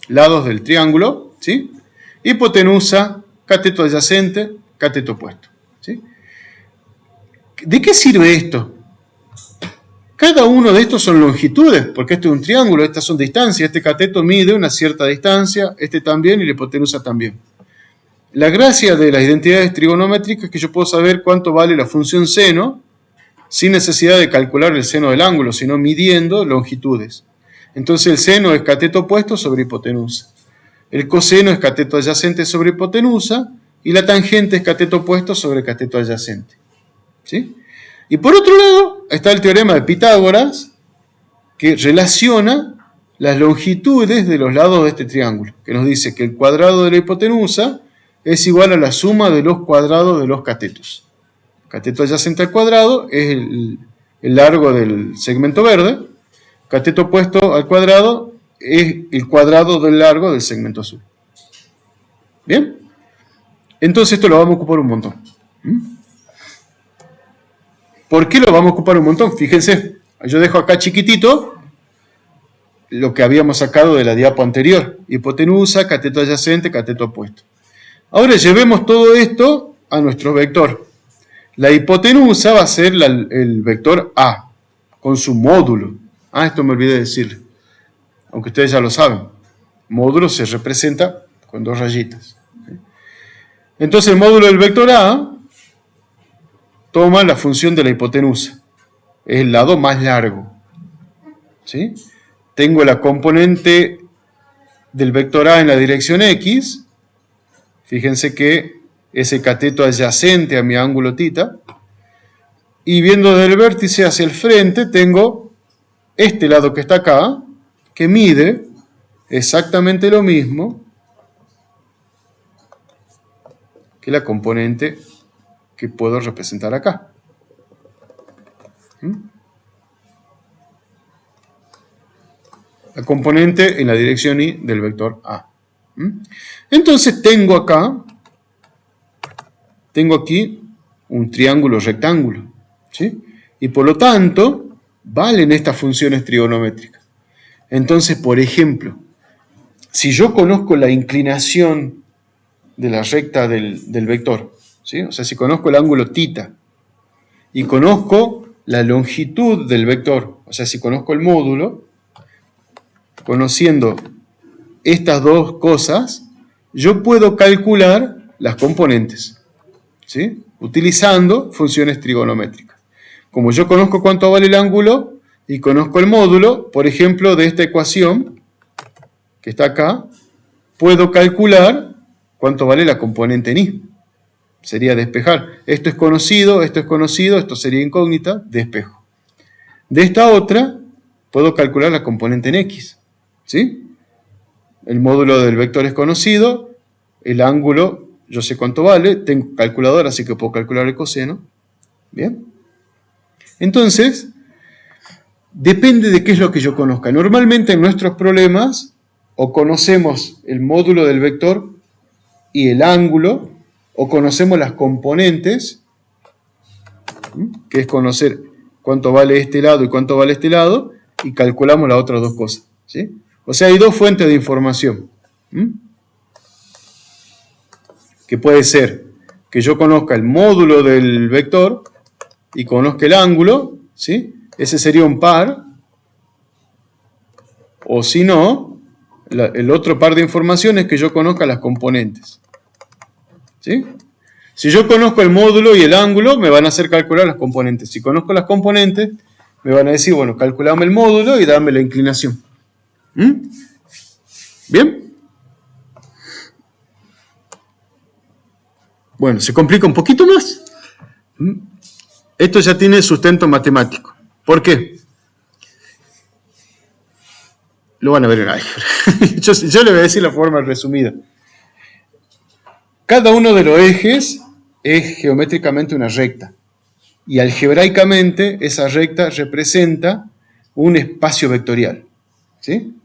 lados del triángulo, ¿sí? Hipotenusa, cateto adyacente, cateto opuesto, ¿sí? ¿De qué sirve esto? Cada uno de estos son longitudes, porque este es un triángulo, estas son distancias, este cateto mide una cierta distancia, este también y la hipotenusa también. La gracia de las identidades trigonométricas es que yo puedo saber cuánto vale la función seno sin necesidad de calcular el seno del ángulo, sino midiendo longitudes. Entonces el seno es cateto opuesto sobre hipotenusa. El coseno es cateto adyacente sobre hipotenusa y la tangente es cateto opuesto sobre cateto adyacente, ¿sí? Y por otro lado está el teorema de Pitágoras, que relaciona las longitudes de los lados de este triángulo, que nos dice que el cuadrado de la hipotenusa es igual a la suma de los cuadrados de los catetos. Cateto adyacente al cuadrado es el largo del segmento verde. Cateto opuesto al cuadrado es el cuadrado del largo del segmento azul. ¿Bien? Entonces esto lo vamos a ocupar un montón. ¿Por qué lo vamos a ocupar un montón? Fíjense, yo dejo acá chiquitito lo que habíamos sacado de la diapo anterior. Hipotenusa, cateto adyacente, cateto opuesto. Ahora llevemos todo esto a nuestro vector. La hipotenusa va a ser el vector A, con su módulo. Esto me olvidé de decirle, aunque ustedes ya lo saben. Módulo se representa con dos rayitas. Entonces el módulo del vector A toma la función de la hipotenusa. Es el lado más largo. ¿Sí? Tengo la componente del vector A en la dirección X. Fíjense que ese cateto adyacente a mi ángulo θ. Y viendo desde el vértice hacia el frente, tengo este lado que está acá, que mide exactamente lo mismo que la componente que puedo representar acá. La componente en la dirección Y del vector A. Entonces tengo aquí un triángulo rectángulo, ¿sí? Y por lo tanto valen estas funciones trigonométricas. Entonces, por ejemplo, si yo conozco la inclinación de la recta del vector, ¿sí? O sea, si conozco el ángulo θ y conozco la longitud del vector, o sea, si conozco el módulo, conociendo estas dos cosas, yo puedo calcular las componentes, ¿sí? Utilizando funciones trigonométricas. Como yo conozco cuánto vale el ángulo y conozco el módulo, por ejemplo, de esta ecuación que está acá, puedo calcular cuánto vale la componente en Y. Sería despejar. Esto es conocido, esto sería incógnita, despejo. De esta otra, puedo calcular la componente en X, ¿sí? El módulo del vector es conocido, el ángulo, yo sé cuánto vale, tengo calculadora, así que puedo calcular el coseno. ¿Bien? Entonces, depende de qué es lo que yo conozca. Normalmente en nuestros problemas, o conocemos el módulo del vector y el ángulo, o conocemos las componentes, que es conocer cuánto vale este lado y cuánto vale este lado, y calculamos las otras dos cosas, ¿sí? O sea, hay dos fuentes de información, que puede ser que yo conozca el módulo del vector y conozca el ángulo, ¿sí? Ese sería un par, o si no, el otro par de información es que yo conozca las componentes, ¿sí? Si yo conozco el módulo y el ángulo, me van a hacer calcular las componentes. Si conozco las componentes, me van a decir, bueno, calculame el módulo y dame la inclinación. ¿Bien? Bueno, se complica un poquito más. Esto ya tiene sustento matemático. ¿Por qué? Lo van a ver en álgebra. Yo le voy a decir la forma resumida. Cada uno de los ejes es geométricamente una recta. Y algebraicamente esa recta representa un espacio vectorial, ¿sí?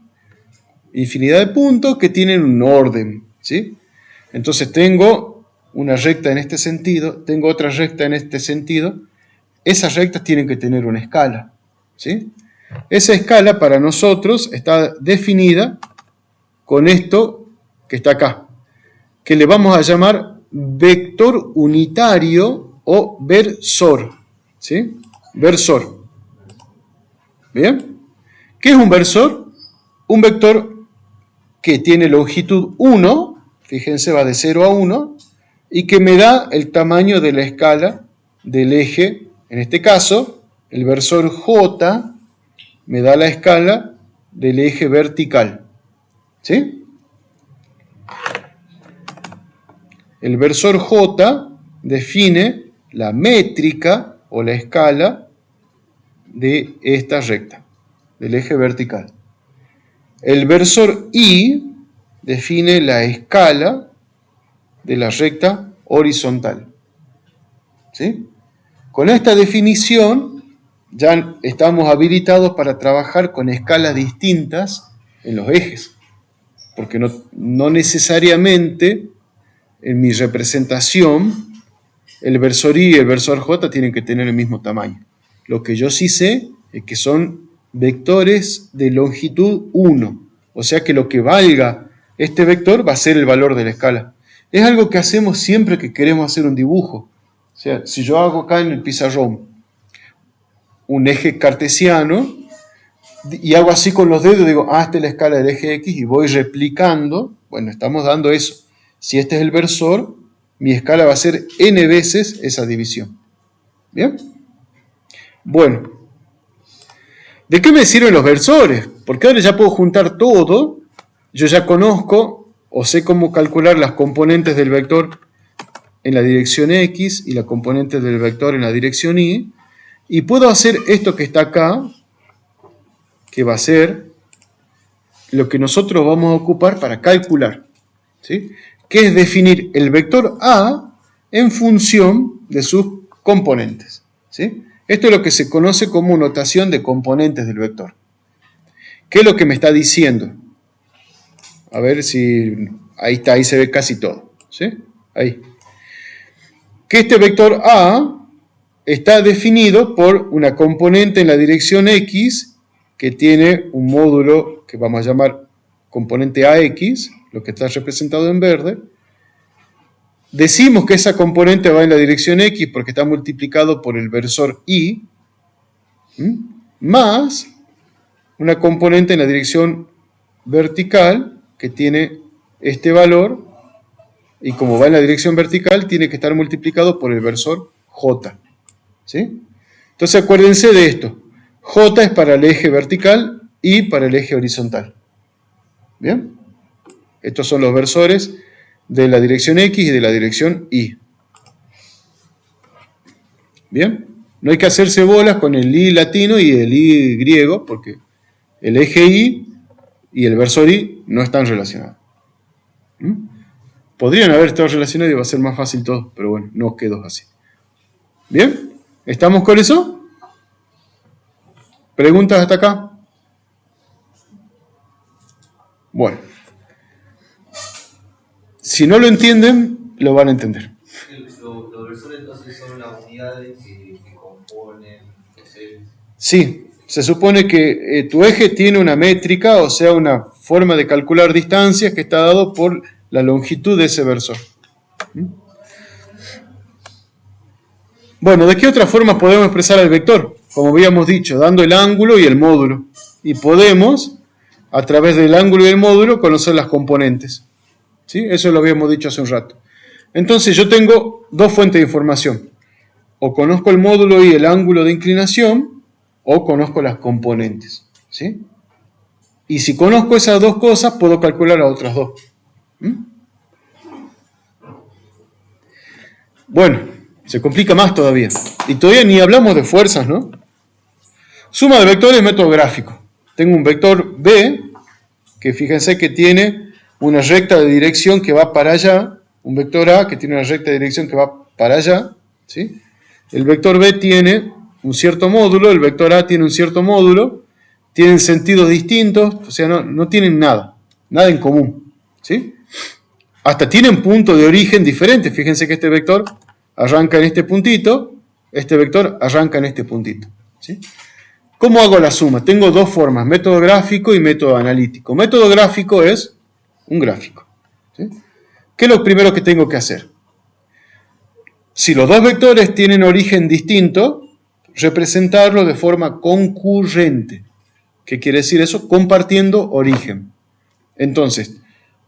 Infinidad de puntos que tienen un orden, ¿sí? Entonces tengo una recta en este sentido, tengo otra recta en este sentido. Esas rectas tienen que tener una escala, ¿sí? Esa escala para nosotros está definida con esto que está acá, que le vamos a llamar vector unitario o versor, ¿sí? Versor. ¿Bien? ¿Qué es un versor? Un vector que tiene longitud 1, fíjense, va de 0 a 1, y que me da el tamaño de la escala del eje. En este caso, el versor J me da la escala del eje vertical, ¿sí? El versor J define la métrica o la escala de esta recta, del eje vertical. El versor I define la escala de la recta horizontal. ¿Sí? Con esta definición ya estamos habilitados para trabajar con escalas distintas en los ejes, porque no necesariamente en mi representación el versor I y el versor J tienen que tener el mismo tamaño. Lo que yo sí sé es que son vectores de longitud 1, o sea que lo que valga este vector va a ser el valor de la escala. Es algo que hacemos siempre que queremos hacer un dibujo. O sea, si yo hago acá en el pizarrón un eje cartesiano y hago así con los dedos, digo, esta es la escala del eje X y voy replicando, bueno, estamos dando eso. Si este es el versor, mi escala va a ser n veces esa división. ¿Bien? Bueno, ¿de qué me sirven los versores? Porque ahora ya puedo juntar todo, yo ya conozco o sé cómo calcular las componentes del vector en la dirección X y la componente del vector en la dirección Y, y puedo hacer esto que está acá, que va a ser lo que nosotros vamos a ocupar para calcular, ¿sí? Que es definir el vector A en función de sus componentes, ¿sí? Esto es lo que se conoce como notación de componentes del vector. ¿Qué es lo que me está diciendo? A ver si... Ahí está, ahí se ve casi todo, ¿sí? Ahí. Que este vector A está definido por una componente en la dirección X que tiene un módulo que vamos a llamar componente AX, lo que está representado en verde. Decimos que esa componente va en la dirección X porque está multiplicado por el versor Y, más una componente en la dirección vertical que tiene este valor, y como va en la dirección vertical, tiene que estar multiplicado por el versor J. ¿Sí? Entonces acuérdense de esto. J es para el eje vertical y para el eje horizontal. ¿Bien? Estos son los versores de la dirección X y de la dirección Y. ¿Bien? No hay que hacerse bolas con el I latino y el I griego, porque el eje Y y el versor Y no están relacionados. Podrían haber estado relacionados y va a ser más fácil todo, pero bueno, no quedó así. ¿Bien? ¿Estamos con eso? ¿Preguntas hasta acá? Bueno. Si no lo entienden, lo van a entender. Los versores entonces son las unidades que componen los ejes. Sí, se supone que tu eje tiene una métrica, o sea, una forma de calcular distancias que está dado por la longitud de ese versor. Bueno, ¿de qué otra forma podemos expresar el vector? Como habíamos dicho, dando el ángulo y el módulo. Y podemos, a través del ángulo y el módulo, conocer las componentes. ¿Sí? Eso lo habíamos dicho hace un rato. Entonces yo tengo dos fuentes de información. O conozco el módulo y el ángulo de inclinación, o conozco las componentes. ¿Sí? Y si conozco esas dos cosas, puedo calcular las otras dos. Bueno, se complica más todavía. Y todavía ni hablamos de fuerzas, ¿no? Suma de vectores, método gráfico. Tengo un vector B, que fíjense que tiene una recta de dirección que va para allá, un vector A que tiene una recta de dirección que va para allá, ¿sí? El vector B tiene un cierto módulo, el vector A tiene un cierto módulo, tienen sentidos distintos, o sea, no tienen nada en común, ¿sí? Hasta tienen puntos de origen diferentes, fíjense que este vector arranca en este puntito, este vector arranca en este puntito, ¿sí? ¿Cómo hago la suma? Tengo dos formas, método gráfico y método analítico. Método gráfico es un gráfico. ¿Sí? ¿Qué es lo primero que tengo que hacer? Si los dos vectores tienen origen distinto, representarlo de forma concurrente. ¿Qué quiere decir eso? Compartiendo origen. Entonces,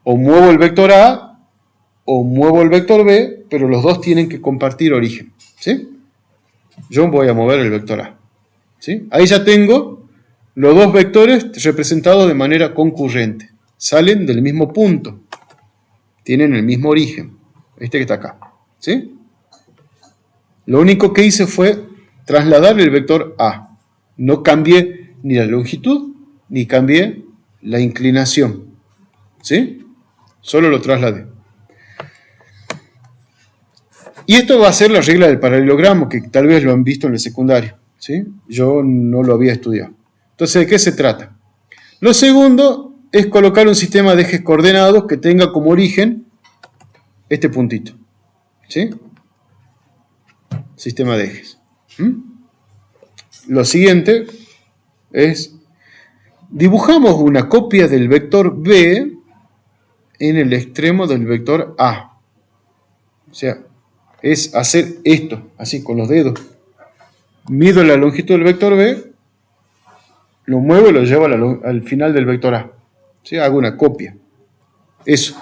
o muevo el vector A o muevo el vector B, pero los dos tienen que compartir origen. ¿Sí? Yo voy a mover el vector A. ¿Sí? Ahí ya tengo los dos vectores representados de manera concurrente. Salen del mismo punto. Tienen el mismo origen. Este que está acá. ¿Sí? Lo único que hice fue trasladar el vector A. No cambié ni la longitud, ni cambié la inclinación. ¿Sí? Solo lo trasladé. Y esto va a ser la regla del paralelogramo, que tal vez lo han visto en el secundario, ¿sí? Yo no lo había estudiado. Entonces, ¿de qué se trata? Lo segundo es colocar un sistema de ejes coordenados que tenga como origen este puntito, ¿sí? Sistema de ejes. Lo siguiente es, dibujamos una copia del vector B en el extremo del vector A. O sea, es hacer esto, así con los dedos. Mido la longitud del vector B, lo muevo y lo llevo al final del vector A. ¿Sí? Hago una copia. Eso.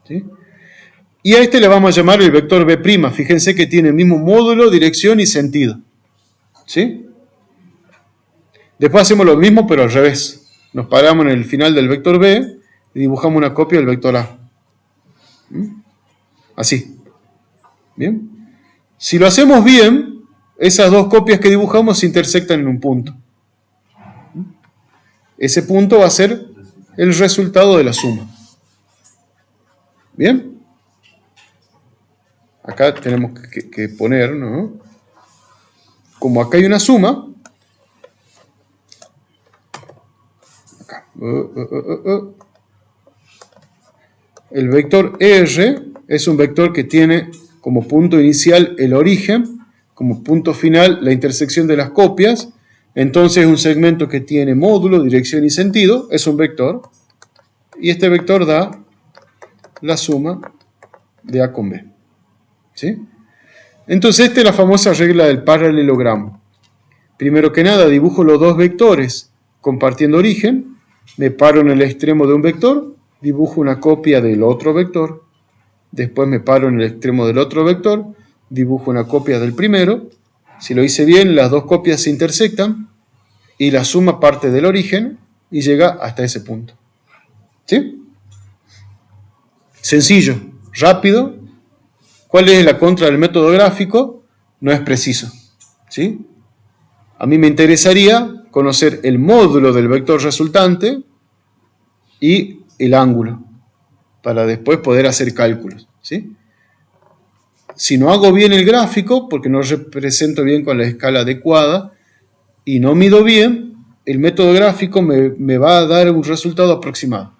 ¿Sí? Y a este le vamos a llamar el vector B'. Fíjense que tiene el mismo módulo, dirección y sentido. ¿Sí? Después hacemos lo mismo, pero al revés. Nos paramos en el final del vector B y dibujamos una copia del vector A. Así. ¿Bien? Si lo hacemos bien, esas dos copias que dibujamos se intersectan en un punto. Ese punto va a ser el resultado de la suma. ¿Bien? Acá tenemos que poner, ¿no? Como acá hay una suma, acá, el vector R es un vector que tiene como punto inicial el origen, como punto final la intersección de las copias. Entonces un segmento que tiene módulo, dirección y sentido es un vector, y este vector da la suma de A con B. ¿Sí? Entonces esta es la famosa regla del paralelogramo. Primero que nada dibujo los dos vectores compartiendo origen, me paro en el extremo de un vector, dibujo una copia del otro vector, después me paro en el extremo del otro vector, dibujo una copia del primero. Si lo hice bien, las dos copias se intersectan y la suma parte del origen y llega hasta ese punto. ¿Sí? Sencillo, rápido. ¿Cuál es la contra del método gráfico? No es preciso. ¿Sí? A mí me interesaría conocer el módulo del vector resultante y el ángulo, para después poder hacer cálculos. ¿Sí? Si no hago bien el gráfico, porque no represento bien con la escala adecuada, y no mido bien, el método gráfico me va a dar un resultado aproximado.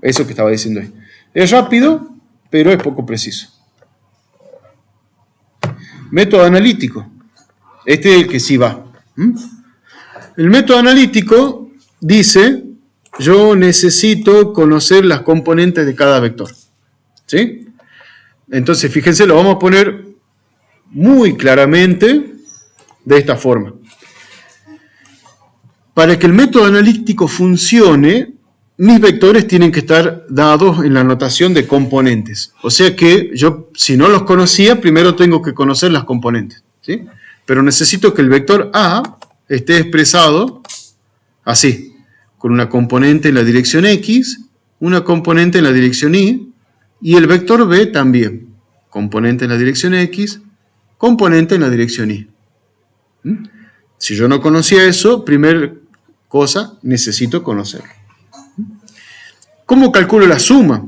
Eso que estaba diciendo ahí. Es rápido, pero es poco preciso. Método analítico. Este es el que sí va. El método analítico dice, yo necesito conocer las componentes de cada vector. ¿Sí? Entonces, fíjense, lo vamos a poner muy claramente de esta forma. Para que el método analítico funcione, mis vectores tienen que estar dados en la notación de componentes. O sea que yo, si no los conocía, primero tengo que conocer las componentes. ¿Sí? Pero necesito que el vector A esté expresado así, con una componente en la dirección X, una componente en la dirección Y, y el vector B también, componente en la dirección X, componente en la dirección Y. Si yo no conocía eso, primera cosa, necesito conocerlo. ¿Cómo calculo la suma?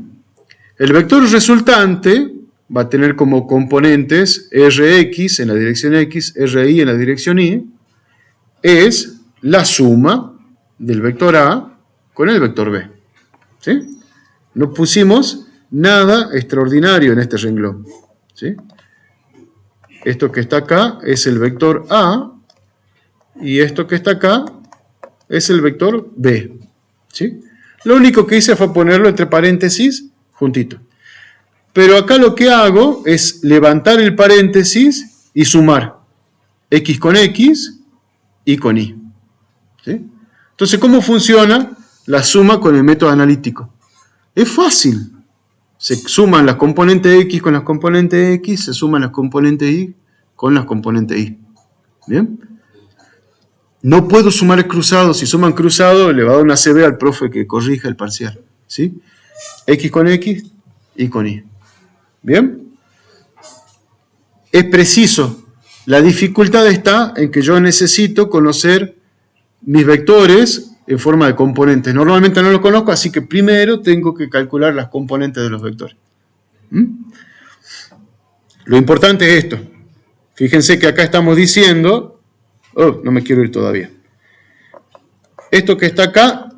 El vector resultante va a tener como componentes Rx en la dirección X, Ri en la dirección Y, es la suma del vector A con el vector B. ¿Sí? No pusimos nada extraordinario en este renglón. ¿Sí? Esto que está acá es el vector A y esto que está acá es el vector B. ¿Sí? Lo único que hice fue ponerlo entre paréntesis juntito. Pero acá lo que hago es levantar el paréntesis y sumar X con X y con Y. ¿Sí? Entonces, ¿cómo funciona la suma con el método analítico? Es fácil. Se suman las componentes X con las componentes X, se suman las componentes Y con las componentes Y. ¿Bien? No puedo sumar cruzado. Si suman cruzado, le va a dar una CB al profe que corrija el parcial. ¿Sí? X con X, Y con Y. ¿Bien? Es preciso. La dificultad está en que yo necesito conocer mis vectores en forma de componentes. Normalmente no lo conozco, así que primero tengo que calcular las componentes de los vectores. Lo importante es esto. Fíjense que acá estamos diciendo, no me quiero ir todavía. Esto que está acá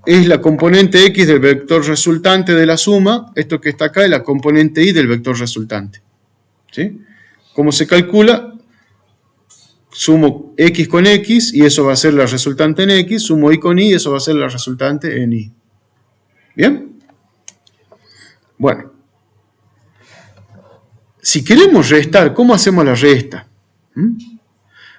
es la componente X del vector resultante de la suma. Esto que está acá es la componente Y del vector resultante. ¿Sí? ¿Cómo se calcula? Sumo X con X y eso va a ser la resultante en X. Sumo Y con Y y eso va a ser la resultante en Y. ¿Bien? Bueno. Si queremos restar, ¿cómo hacemos la resta?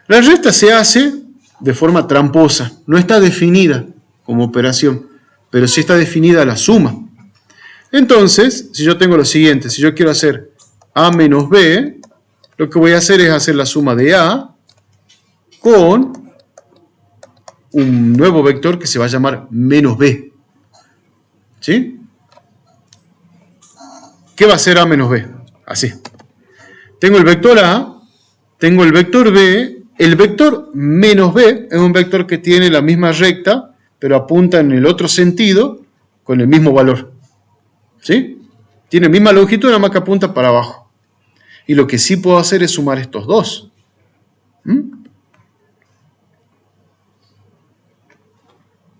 La resta se hace de forma tramposa. No está definida como operación, pero sí está definida la suma. Entonces, si yo tengo lo siguiente, si yo quiero hacer A menos B, lo que voy a hacer es hacer la suma de A con un nuevo vector que se va a llamar menos B. ¿Sí? ¿Qué va a ser A menos B? Así. Tengo el vector A, tengo el vector B, el vector menos B es un vector que tiene la misma recta, pero apunta en el otro sentido con el mismo valor. ¿Sí? Tiene la misma longitud, nada más que apunta para abajo. Y lo que sí puedo hacer es sumar estos dos.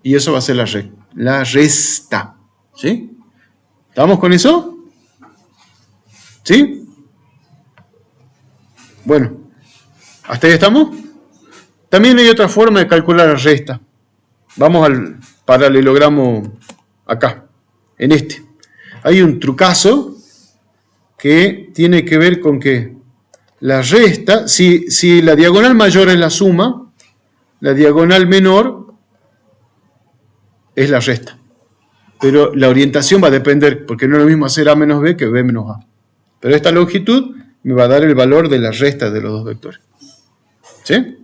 Y eso va a ser la resta. ¿Sí? ¿Estamos con eso? ¿Sí? Bueno, ¿hasta ahí estamos? También hay otra forma de calcular la resta. Vamos al paralelogramo acá, en este. Hay un trucazo que tiene que ver con que la resta, si la diagonal mayor es la suma, la diagonal menor es la resta. Pero la orientación va a depender, porque no es lo mismo hacer A menos B que B menos A. Pero esta longitud me va a dar el valor de la resta de los dos vectores. ¿Sí?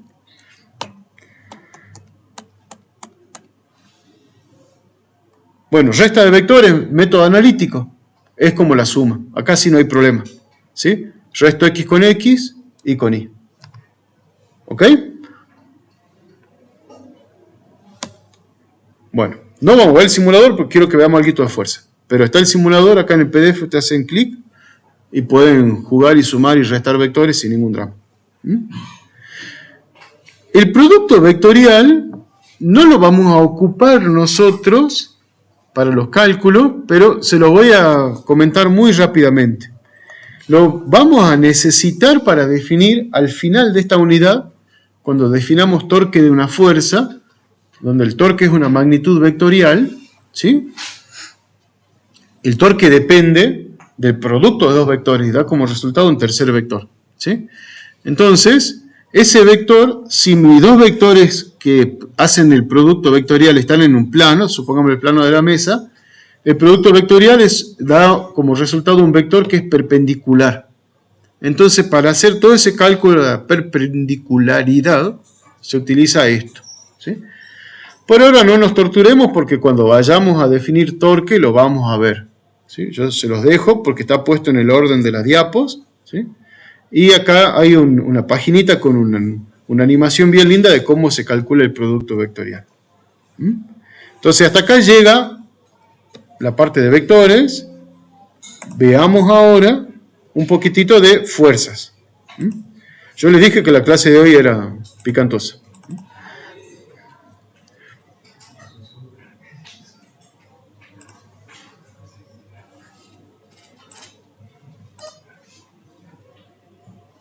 Bueno, resta de vectores, método analítico, es como la suma. Acá sí no hay problema. ¿Sí? Resto X con X y con Y. ¿Ok? Bueno, no vamos a ver el simulador porque quiero que veamos algo de fuerza. Pero está el simulador acá en el PDF, ustedes hacen clic y pueden jugar y sumar y restar vectores sin ningún drama. El producto vectorial no lo vamos a ocupar nosotros para los cálculos, pero se lo voy a comentar muy rápidamente. Lo vamos a necesitar para definir al final de esta unidad, cuando definamos torque de una fuerza, donde el torque es una magnitud vectorial, ¿sí? El torque depende del producto de dos vectores y da como resultado un tercer vector. ¿Sí? Entonces, ese vector, si mis dos vectores que hacen el producto vectorial están en un plano, supongamos el plano de la mesa, el producto vectorial da como resultado un vector que es perpendicular. Entonces, para hacer todo ese cálculo de la perpendicularidad, se utiliza esto. ¿Sí? Por ahora no nos torturemos porque cuando vayamos a definir torque lo vamos a ver. ¿Sí? Yo se los dejo porque está puesto en el orden de las diapos. ¿Sí? Y acá hay una paginita con una animación bien linda de cómo se calcula el producto vectorial. Entonces hasta acá llega la parte de vectores. Veamos ahora un poquitito de fuerzas. Yo les dije que la clase de hoy era picantosa.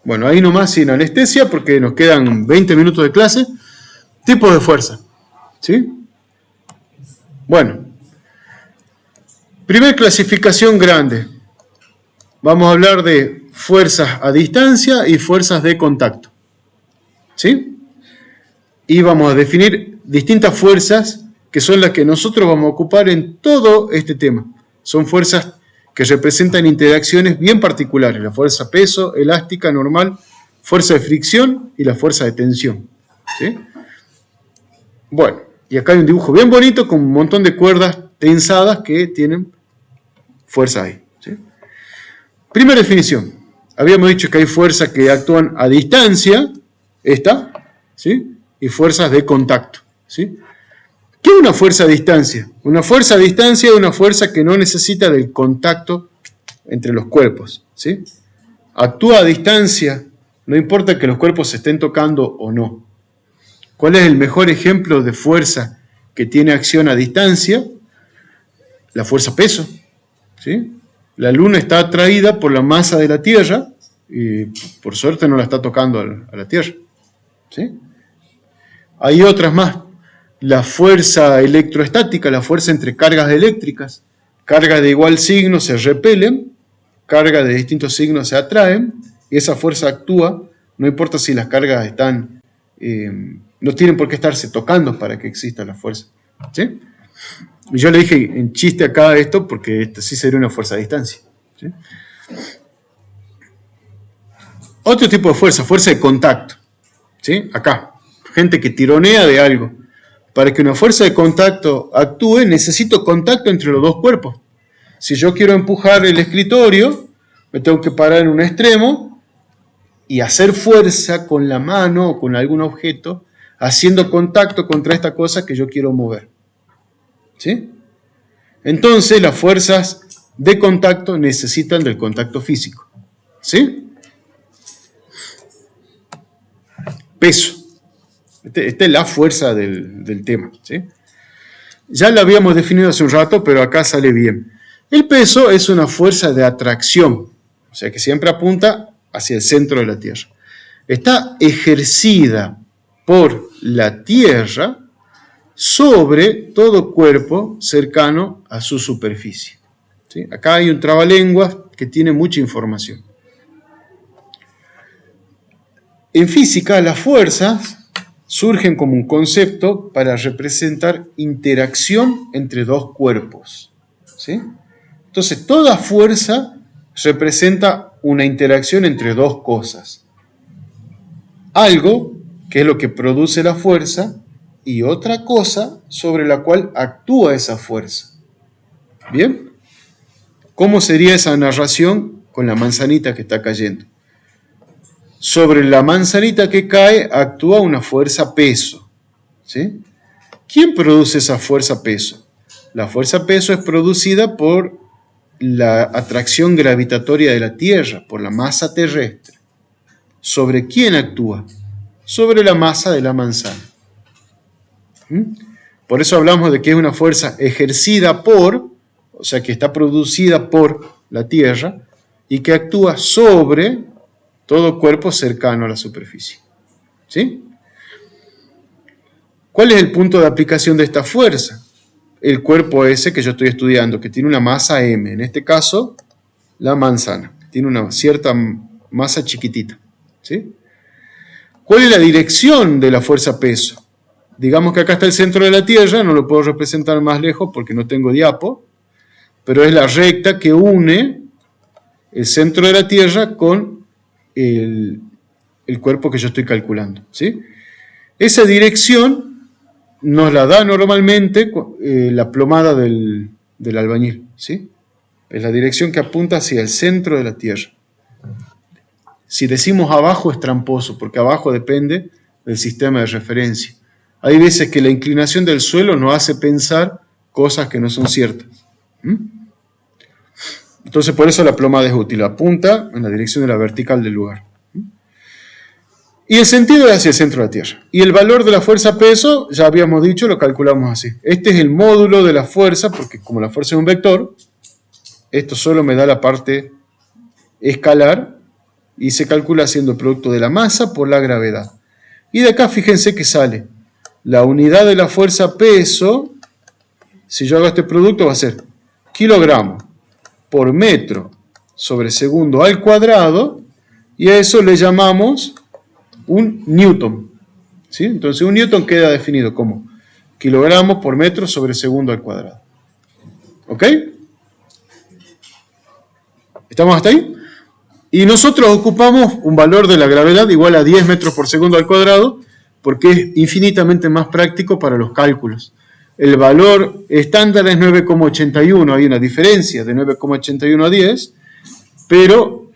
Bueno, ahí nomás sin anestesia porque nos quedan 20 minutos de clase. Tipos de fuerza. ¿Sí? Bueno. Primer clasificación grande. Vamos a hablar de fuerzas a distancia y fuerzas de contacto. ¿Sí? Y vamos a definir distintas fuerzas que son las que nosotros vamos a ocupar en todo este tema. Son fuerzas que representan interacciones bien particulares, la fuerza peso, elástica, normal, fuerza de fricción y la fuerza de tensión. ¿Sí? Bueno, y acá hay un dibujo bien bonito con un montón de cuerdas tensadas que tienen fuerza ahí. ¿Sí? Primera definición. Habíamos dicho que hay fuerzas que actúan a distancia, esta, ¿sí? Y fuerzas de contacto. ¿Sí? ¿Qué es una fuerza a distancia? Una fuerza a distancia es una fuerza que no necesita del contacto entre los cuerpos, ¿sí? Actúa a distancia, no importa que los cuerpos se estén tocando o no. ¿Cuál es el mejor ejemplo de fuerza que tiene acción a distancia? La fuerza peso, ¿sí? La Luna está atraída por la masa de la Tierra y por suerte no la está tocando a la Tierra, ¿sí? Hay otras más. La fuerza electroestática, la fuerza entre cargas eléctricas. Cargas de igual signo se repelen, cargas de distintos signos se atraen, y esa fuerza actúa, no importa si las cargas están, no tienen por qué estarse tocando para que exista la fuerza, ¿sí? Yo le dije en chiste acá esto, porque esto sí sería una fuerza a distancia, ¿sí? Otro tipo de fuerza de contacto, ¿sí? Acá, gente que tironea de algo. Para que una fuerza de contacto actúe, necesito contacto entre los dos cuerpos. Si yo quiero empujar el escritorio, me tengo que parar en un extremo y hacer fuerza con la mano o con algún objeto, haciendo contacto contra esta cosa que yo quiero mover, ¿sí? Entonces, las fuerzas de contacto necesitan del contacto físico, ¿sí? Peso. Esta es la fuerza del tema, ¿sí? Ya la habíamos definido hace un rato, pero acá sale bien. El peso es una fuerza de atracción, o sea que siempre apunta hacia el centro de la Tierra. Está ejercida por la Tierra sobre todo cuerpo cercano a su superficie, ¿sí? Acá hay un trabalenguas que tiene mucha información. En física, las fuerzas surgen como un concepto para representar interacción entre dos cuerpos, ¿sí? Entonces, toda fuerza representa una interacción entre dos cosas. Algo, que es lo que produce la fuerza, y otra cosa sobre la cual actúa esa fuerza. ¿Bien? ¿Cómo sería esa narración con la manzanita que está cayendo? Sobre la manzanita que cae actúa una fuerza peso, ¿sí? ¿Quién produce esa fuerza peso? La fuerza peso es producida por la atracción gravitatoria de la Tierra, por la masa terrestre. ¿Sobre quién actúa? Sobre la masa de la manzana. Por eso hablamos de que es una fuerza ejercida por, o sea que está producida por la Tierra y que actúa sobre todo cuerpo cercano a la superficie, ¿sí? ¿Cuál es el punto de aplicación de esta fuerza? El cuerpo ese que yo estoy estudiando, que tiene una masa m, en este caso, la manzana, tiene una cierta masa chiquitita, ¿sí? ¿Cuál es la dirección de la fuerza peso? Digamos que acá está el centro de la Tierra, no lo puedo representar más lejos porque no tengo diapo, pero es la recta que une el centro de la Tierra con el cuerpo que yo estoy calculando, ¿sí? Esa dirección nos la da normalmente la plomada del albañil, ¿sí? Es la dirección que apunta hacia el centro de la Tierra. Si decimos abajo es tramposo, porque abajo depende del sistema de referencia. Hay veces que la inclinación del suelo nos hace pensar cosas que no son ciertas. Entonces por eso la plomada es útil, apunta en la dirección de la vertical del lugar. Y el sentido es hacia el centro de la Tierra. Y el valor de la fuerza peso, ya habíamos dicho, lo calculamos así. Este es el módulo de la fuerza, porque como la fuerza es un vector, esto solo me da la parte escalar y se calcula haciendo el producto de la masa por la gravedad. Y de acá fíjense que sale la unidad de la fuerza peso, si yo hago este producto va a ser kilogramo por metro sobre segundo al cuadrado, y a eso le llamamos un newton, ¿sí? Entonces un newton queda definido como kilogramos por metro sobre segundo al cuadrado. ¿Ok? ¿Estamos hasta ahí? Y nosotros ocupamos un valor de la gravedad igual a 10 metros por segundo al cuadrado, porque es infinitamente más práctico para los cálculos. El valor estándar es 9,81, hay una diferencia de 9,81 a 10, pero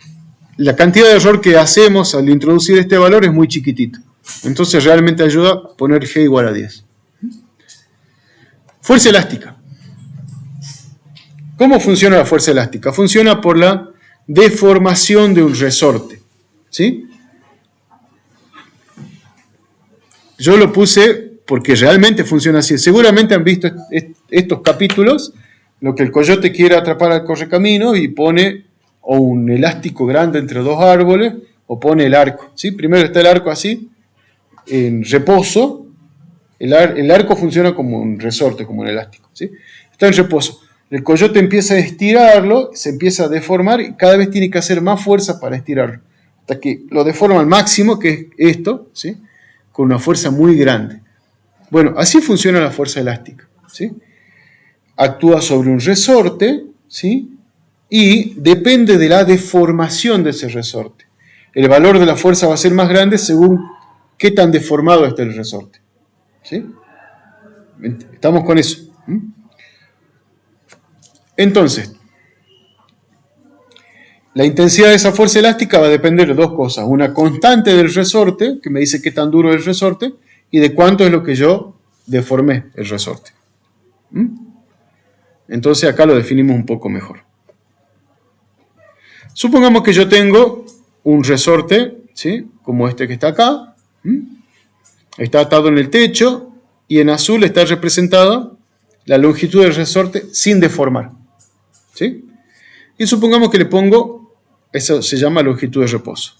la cantidad de error que hacemos al introducir este valor es muy chiquitito. Entonces realmente ayuda a poner G igual a 10. Fuerza elástica. ¿Cómo funciona la fuerza elástica? Funciona por la deformación de un resorte, ¿sí? Yo lo puse porque realmente funciona así. Seguramente han visto estos capítulos, lo que el coyote quiere atrapar al correcamino y pone o un elástico grande entre dos árboles o pone el arco, ¿sí? Primero está el arco así, en reposo. El arco funciona como un resorte, como un elástico, ¿sí? Está en reposo. El coyote empieza a estirarlo, se empieza a deformar y cada vez tiene que hacer más fuerza para estirarlo. Hasta que lo deforma al máximo, que es esto, ¿sí? Con una fuerza muy grande. Bueno, así funciona la fuerza elástica, ¿sí? Actúa sobre un resorte, ¿sí? Y depende de la deformación de ese resorte. El valor de la fuerza va a ser más grande según qué tan deformado esté el resorte, ¿sí? ¿Estamos con eso? Entonces, la intensidad de esa fuerza elástica va a depender de dos cosas. Una constante del resorte, que me dice qué tan duro es el resorte, y de cuánto es lo que yo deformé el resorte. Entonces acá lo definimos un poco mejor. Supongamos que yo tengo un resorte, ¿sí? Como este que está acá. Está atado en el techo y en azul está representada la longitud del resorte sin deformar, ¿sí? Y supongamos que le pongo, eso se llama longitud de reposo.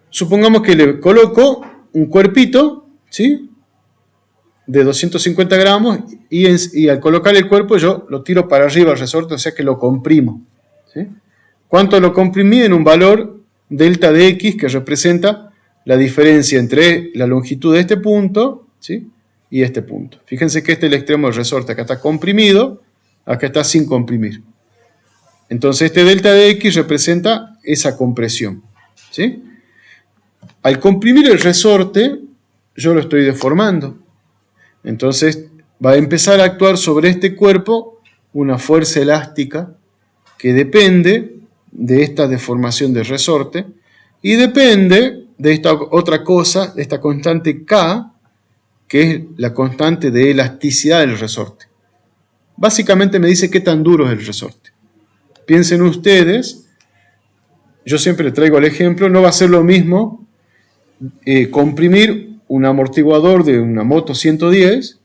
Supongamos que le coloco un cuerpito, ¿sí? De 250 gramos y al colocar el cuerpo yo lo tiro para arriba al resorte, o sea que lo comprimo, ¿sí? ¿Cuánto lo comprimí? En un valor delta de x que representa la diferencia entre la longitud de este punto, ¿sí? Y este punto. Fíjense que este es el extremo del resorte, acá está comprimido, acá está sin comprimir. Entonces este delta de x representa esa compresión, ¿sí? Al comprimir el resorte, yo lo estoy deformando. Entonces va a empezar a actuar sobre este cuerpo una fuerza elástica que depende de esta deformación del resorte y depende de esta otra cosa, de esta constante K, que es la constante de elasticidad del resorte. Básicamente me dice qué tan duro es el resorte. Piensen ustedes, yo siempre traigo el ejemplo, no va a ser lo mismo comprimir un amortiguador de una moto 110,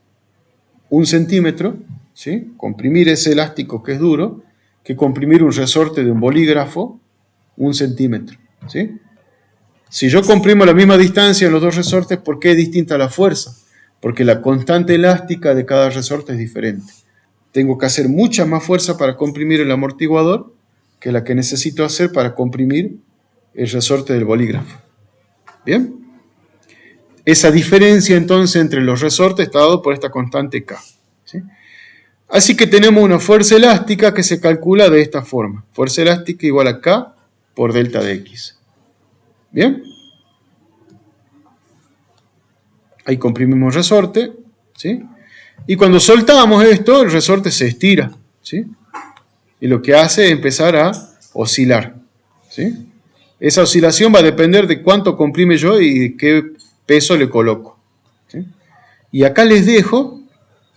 1 centímetro, ¿sí? Comprimir ese elástico que es duro, que comprimir un resorte de un bolígrafo 1 centímetro, ¿sí? Si yo comprimo la misma distancia en los dos resortes, ¿por qué es distinta la fuerza? Porque la constante elástica de cada resorte es diferente. Tengo que hacer mucha más fuerza para comprimir el amortiguador que la que necesito hacer para comprimir el resorte del bolígrafo. ¿Bien? Esa diferencia entonces entre los resortes está dado por esta constante K, ¿sí? Así que tenemos una fuerza elástica que se calcula de esta forma. Fuerza elástica igual a K por delta de X. ¿Bien? Ahí comprimimos el resorte, ¿sí? Y cuando soltamos esto, el resorte se estira, ¿sí? Y lo que hace es empezar a oscilar, ¿sí? Esa oscilación va a depender de cuánto comprime yo y de qué peso le coloco, ¿sí? Y acá les dejo,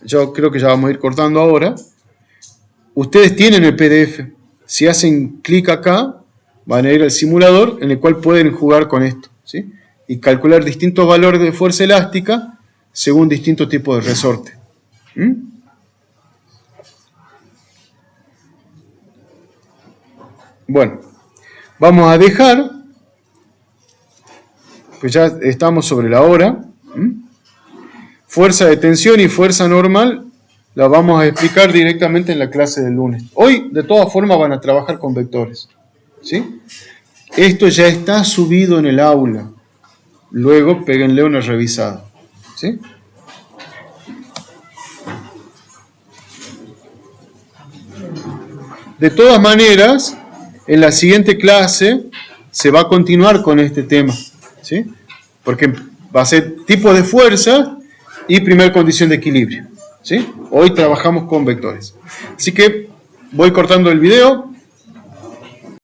yo creo que ya vamos a ir cortando ahora, ustedes tienen el PDF, si hacen clic acá, van a ir al simulador en el cual pueden jugar con esto, ¿sí? Y calcular distintos valores de fuerza elástica según distintos tipos de resorte. Bueno, vamos a dejar, pues ya estamos sobre la hora. Fuerza de tensión y fuerza normal la vamos a explicar directamente en la clase del lunes. Hoy, de todas formas, van a trabajar con vectores, ¿sí? Esto ya está subido en el aula. Luego, péguenle una revisada, ¿sí? De todas maneras, en la siguiente clase se va a continuar con este tema, ¿sí? Porque va a ser tipo de fuerza y primer condición de equilibrio, ¿sí? Hoy trabajamos con vectores. Así que voy cortando el video.